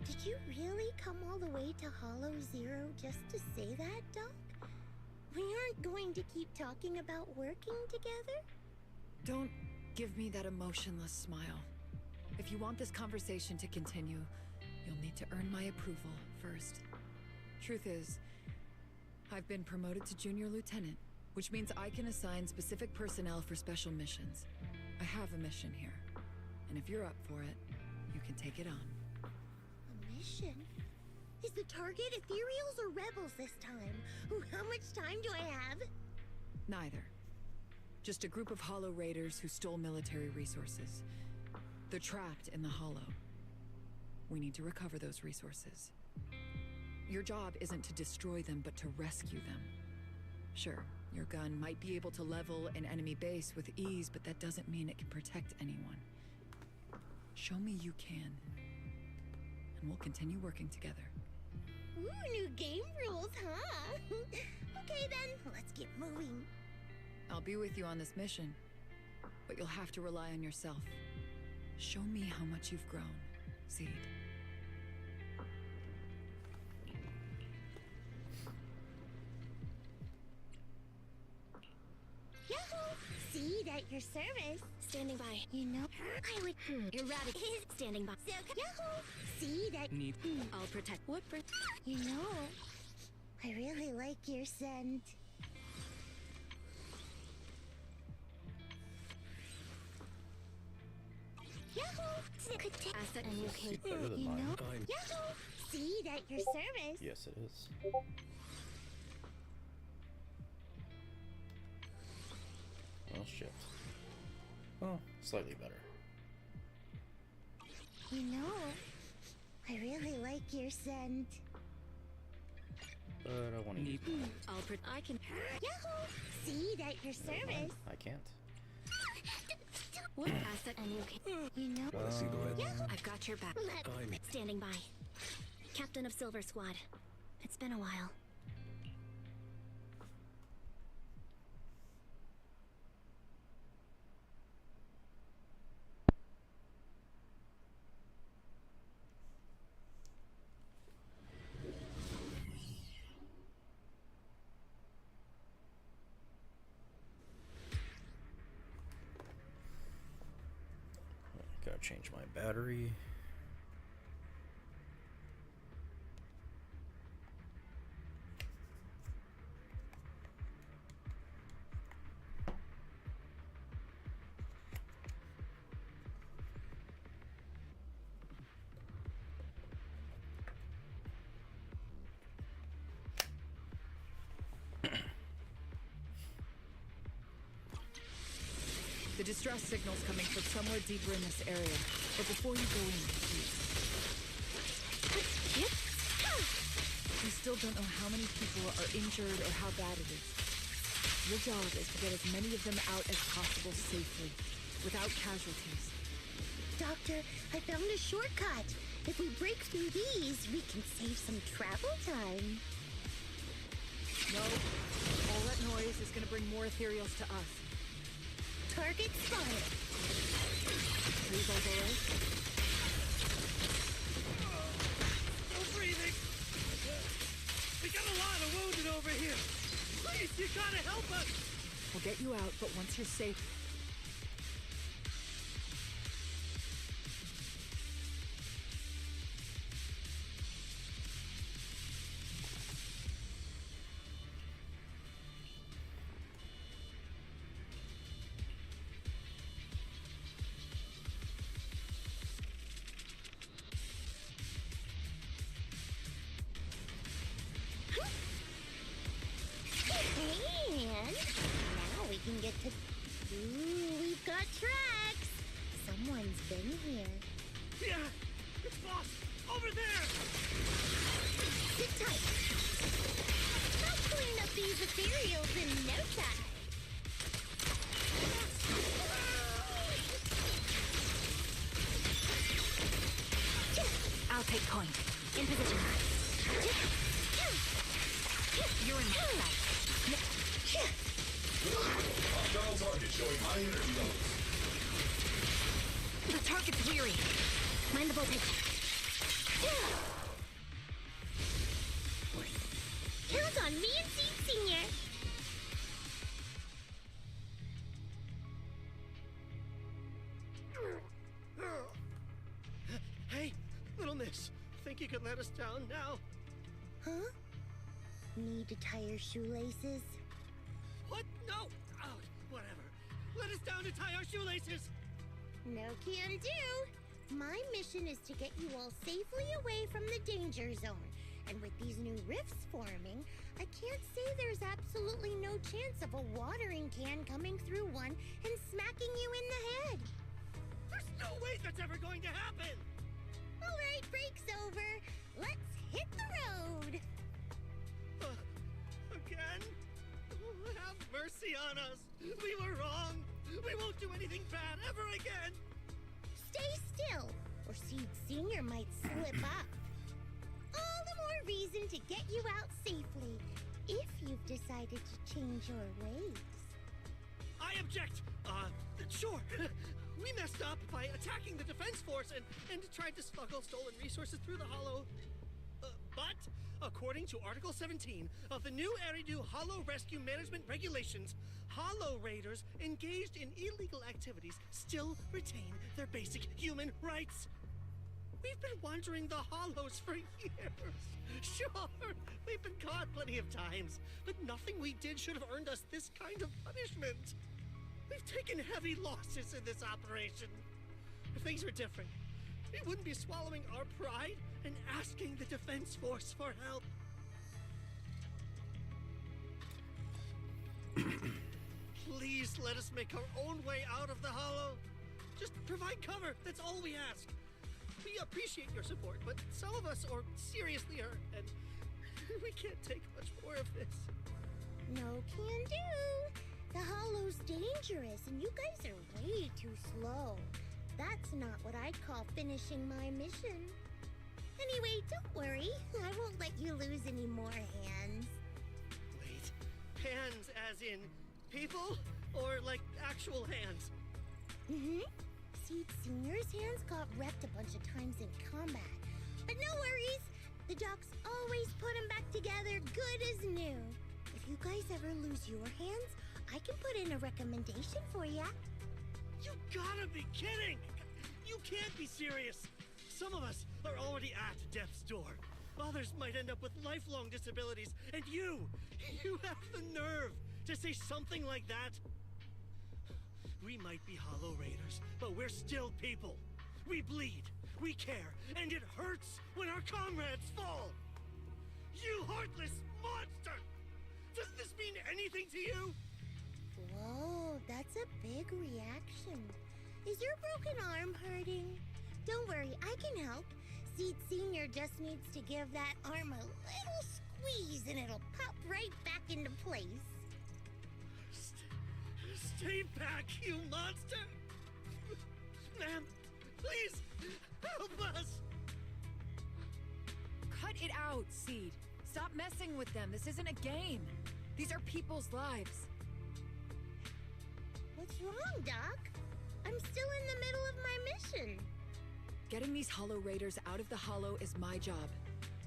Did you really come all the way to Hollow Zero just to say that, Doc? We aren't going to keep talking about working together? Don't give me that emotionless smile. If you want this conversation to continue, you'll need to earn my approval first. Truth is, I've been promoted to Junior Lieutenant, which means I can assign specific personnel for special missions. I have a mission here, and if you're up for it, you can take it on. A mission? Is the target Ethereals or Rebels this time? How much time do I have? Neither. Just a group of Hollow Raiders who stole military resources. They're trapped in the Hollow. We need to recover those resources. Your job isn't to destroy them, but to rescue them. Sure, your gun might be able to level an enemy base with ease, but that doesn't mean it can protect anyone. Show me you can, and we'll continue working together. Ooh, new game rules, huh? Okay then, let's get moving. I'll be with you on this mission, but you'll have to rely on yourself. Show me how much you've grown, Seed. Yahoo! Seed at your service. Standing by. You know, I would... Erratic. Standing by. So, Yahoo! Seed at... Need. I'll protect. What? You know, I really like your scent. Yahoo! Could take asset and you Seed better than You mine. know, Yahoo! Seed at your service. Yes, it is. Well, shit. Well, slightly better. You know, I really like your scent. But I want to use mine. I can. Yahoo! Seed at your service. I can't. What asset and you can. You know, Wanna see the red? Yahoo! I've got your back. I'm Standing by. Captain of Silver Squad. It's been a while. Gotta change my battery. The distress signal's coming from somewhere deeper in this area. But before you go in, please. We still don't know how many people are injured or how bad it is. Your job is to get as many of them out as possible safely, without casualties. Doctor, I found a shortcut. If we break through these, we can save some travel time. No. All that noise is gonna bring more ethereals to us. Target spotted. Are you guys alright? Still breathing. We got a lot of wounded over here. Please, you gotta help us. We'll get you out, but once you're safe... And now we can get to... Ooh, we've got tracks. Someone's been here. Yeah, it's Boss. Over there. Sit tight. I'll clean up these ethereals in no time. I'll take point. In position. You're in sight. Hostile target showing high energy levels. The target's weary. Mind the voltage. Count on me and Seed Senior. Hey, little miss. Think you could let us down now? Huh? Need to tie your shoelaces? What? No! Oh, whatever. Let us down to tie our shoelaces! No can do. My mission is to get you all safely away from the danger zone. And with these new rifts forming, I can't say there's absolutely no chance of a watering can coming through one and smacking you in the head. There's no way that's ever going to happen! All right, break's over. Let's hit the road. Again? Oh, have mercy on us. We were wrong. We won't do anything bad ever again. Stay still, or Seed Senior might slip up. reason to get you out safely, if you've decided to change your ways. I object! Sure. We messed up by attacking the defense force and tried to smuggle stolen resources through the Hollow. But, according to Article 17 of the new Eridu Hollow Rescue Management Regulations, Hollow Raiders engaged in illegal activities still retain their basic human rights. We've been wandering the Hollows for years. Sure, we've been caught plenty of times, but nothing we did should have earned us this kind of punishment. We've taken heavy losses in this operation. If things were different, we wouldn't be swallowing our pride and asking the defense force for help. Please let us make our own way out of the Hollow. Just provide cover, that's all we ask. We appreciate your support, but some of us are seriously hurt, and we can't take much more of this. No can do. The Hollow's dangerous, and you guys are way too slow. That's not what I'd call finishing my mission. Anyway, don't worry. I won't let you lose any more hands. Wait, hands as in people? Or like actual hands? Mm-hmm. Seed Senior's hands got wrecked a bunch of times in combat. But no worries. The docs always put them back together good as new. If you guys ever lose your hands, I can put in a recommendation for ya. You gotta be kidding! You can't be serious! Some of us are already at death's door. Others might end up with lifelong disabilities, and you have the nerve to say something like that? We might be Hollow Raiders, but we're still people. We bleed, we care, and it hurts when our comrades fall! You heartless monster! Does this mean anything to you? Whoa, that's a big reaction. Is your broken arm hurting? Don't worry, I can help. Seed Senior just needs to give that arm a little squeeze and it'll pop right back into place. Stay back, you monster! Ma'am, please, help us! Cut it out, Seed. Stop messing with them. This isn't a game. These are people's lives. What's wrong, Doc? I'm still in the middle of my mission. Getting these Hollow Raiders out of the Hollow is my job.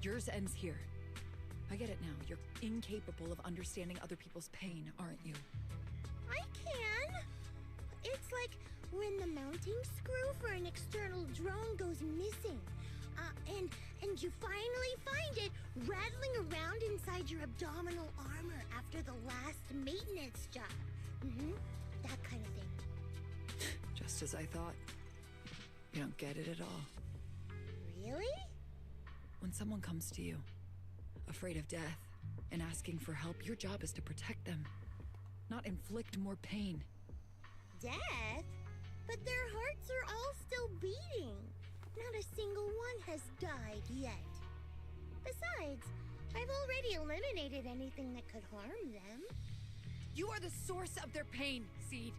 Yours ends here. I get it now. You're incapable of understanding other people's pain, aren't you? I can. It's like when the mounting screw for an external drone goes missing. And you finally find it rattling around inside your abdominal armor after the last maintenance job. Mm-hmm. That kind of thing. Just as I thought. You don't get it at all. Really? When someone comes to you, afraid of death, and asking for help, your job is to protect them, not inflict more pain. Death? But their hearts are all still beating. Not a single one has died yet. Besides, I've already eliminated anything that could harm them. You are the source of their pain, Seed.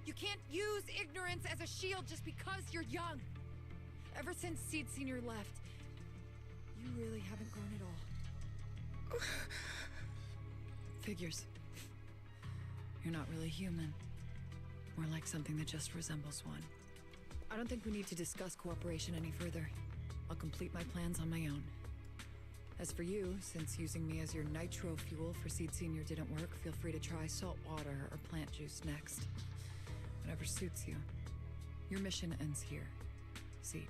You can't use ignorance as a shield just because you're young. Ever since Seed Senior left, you really haven't grown at all. Figures. You're not really human. More like something that just resembles one. I don't think we need to discuss cooperation any further. I'll complete my plans on my own. As for you, since using me as your nitro fuel for Seed Senior didn't work, feel free to try salt water or plant juice next. Whatever suits you. Your mission ends here, Seed.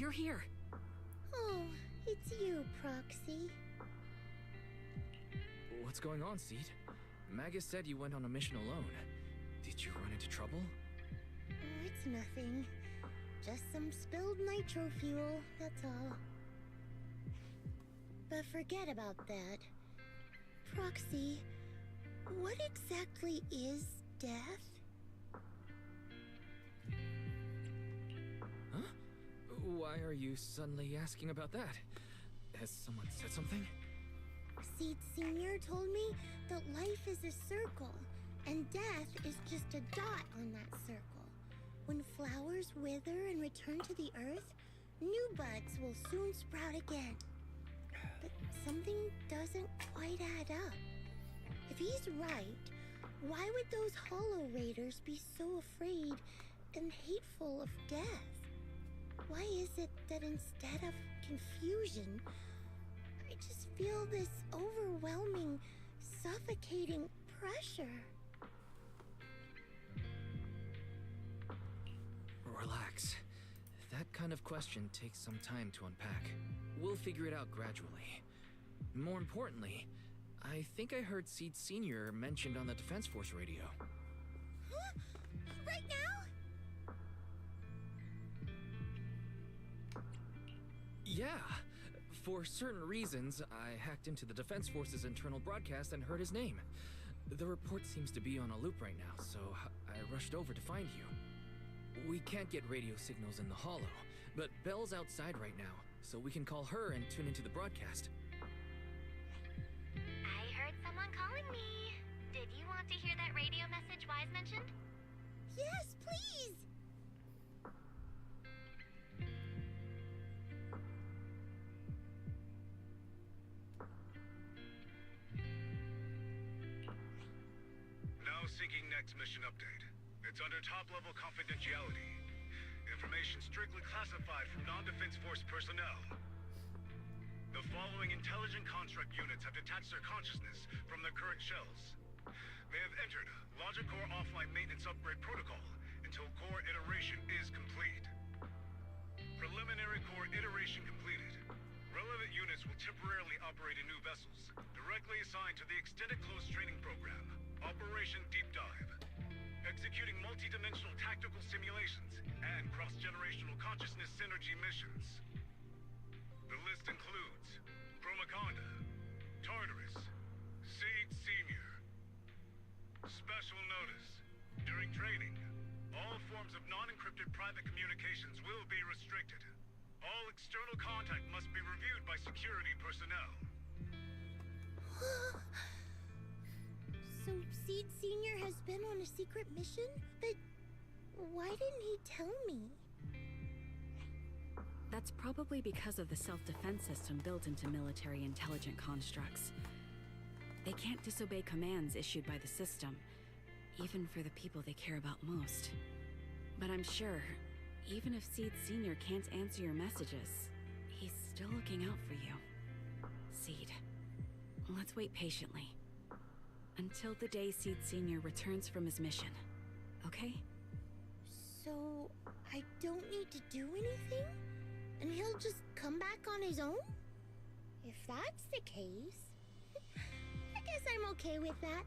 You're here. Oh, it's you, Proxy. What's going on, Seed? Magus said you went on a mission alone. Did you run into trouble? Oh, it's nothing. Just some spilled nitro fuel, that's all. But forget about that. Proxy, what exactly is death? Huh? Why are you suddenly asking about that? Has someone said something? Seed Senior told me that life is a circle, and death is just a dot on that circle. When flowers wither and return to the earth, new buds will soon sprout again. But something doesn't quite add up. If he's right, why would those Hollow Raiders be so afraid and hateful of death? Why is it that instead of confusion, I just feel this overwhelming, suffocating pressure? Relax. That kind of question takes some time to unpack. We'll figure it out gradually. More importantly, I think I heard Seed Senior mentioned on the Defense Force radio. Huh? Right now? Yeah. For certain reasons, I hacked into the Defense Force's internal broadcast and heard his name. The report seems to be on a loop right now, so I rushed over to find you. We can't get radio signals in the Hollow, but Belle's outside right now, so we can call her and tune into the broadcast. I heard someone calling me. Did you want to hear that radio message Wise mentioned? Yes, please! Now seeking next mission update. It's under top-level confidentiality. Information strictly classified from non-Defense Force personnel. The following intelligent construct units have detached their consciousness from their current shells. They have entered Logic Core offline maintenance upgrade protocol until core iteration is complete. Preliminary core iteration completed. Relevant units will temporarily operate in new vessels, directly assigned to the Extended Close Training Program, Operation Deep Dive. Executing multi-dimensional tactical simulations and cross-generational consciousness synergy missions. The list includes Chromaconda, Tartarus, Seed Senior. Special notice. During training, all forms of non-encrypted private communications will be restricted. All external contact must be reviewed by security personnel. So Seed Senior has been on a secret mission? But why didn't he tell me? That's probably because of the self-defense system built into military intelligent constructs. They can't disobey commands issued by the system, even for the people they care about most. But I'm sure, even if Seed Senior can't answer your messages, he's still looking out for you. Seed, let's wait patiently. Until the day Seed Senior returns from his mission, okay? So I don't need to do anything? And he'll just come back on his own? If that's the case, I guess I'm okay with that.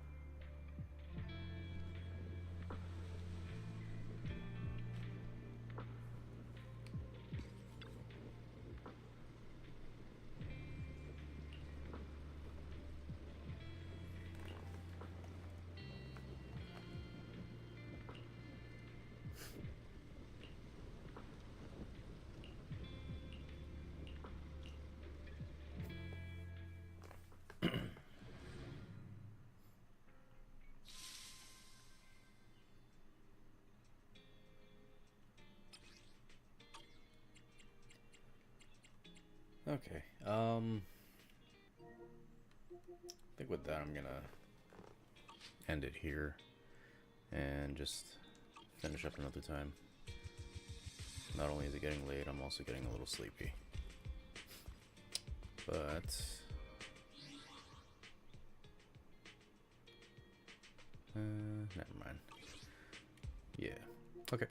Okay, I think with that I'm gonna end it here and just finish up another time. Not only is it getting late, I'm also getting a little sleepy. But never mind. Yeah. Okay.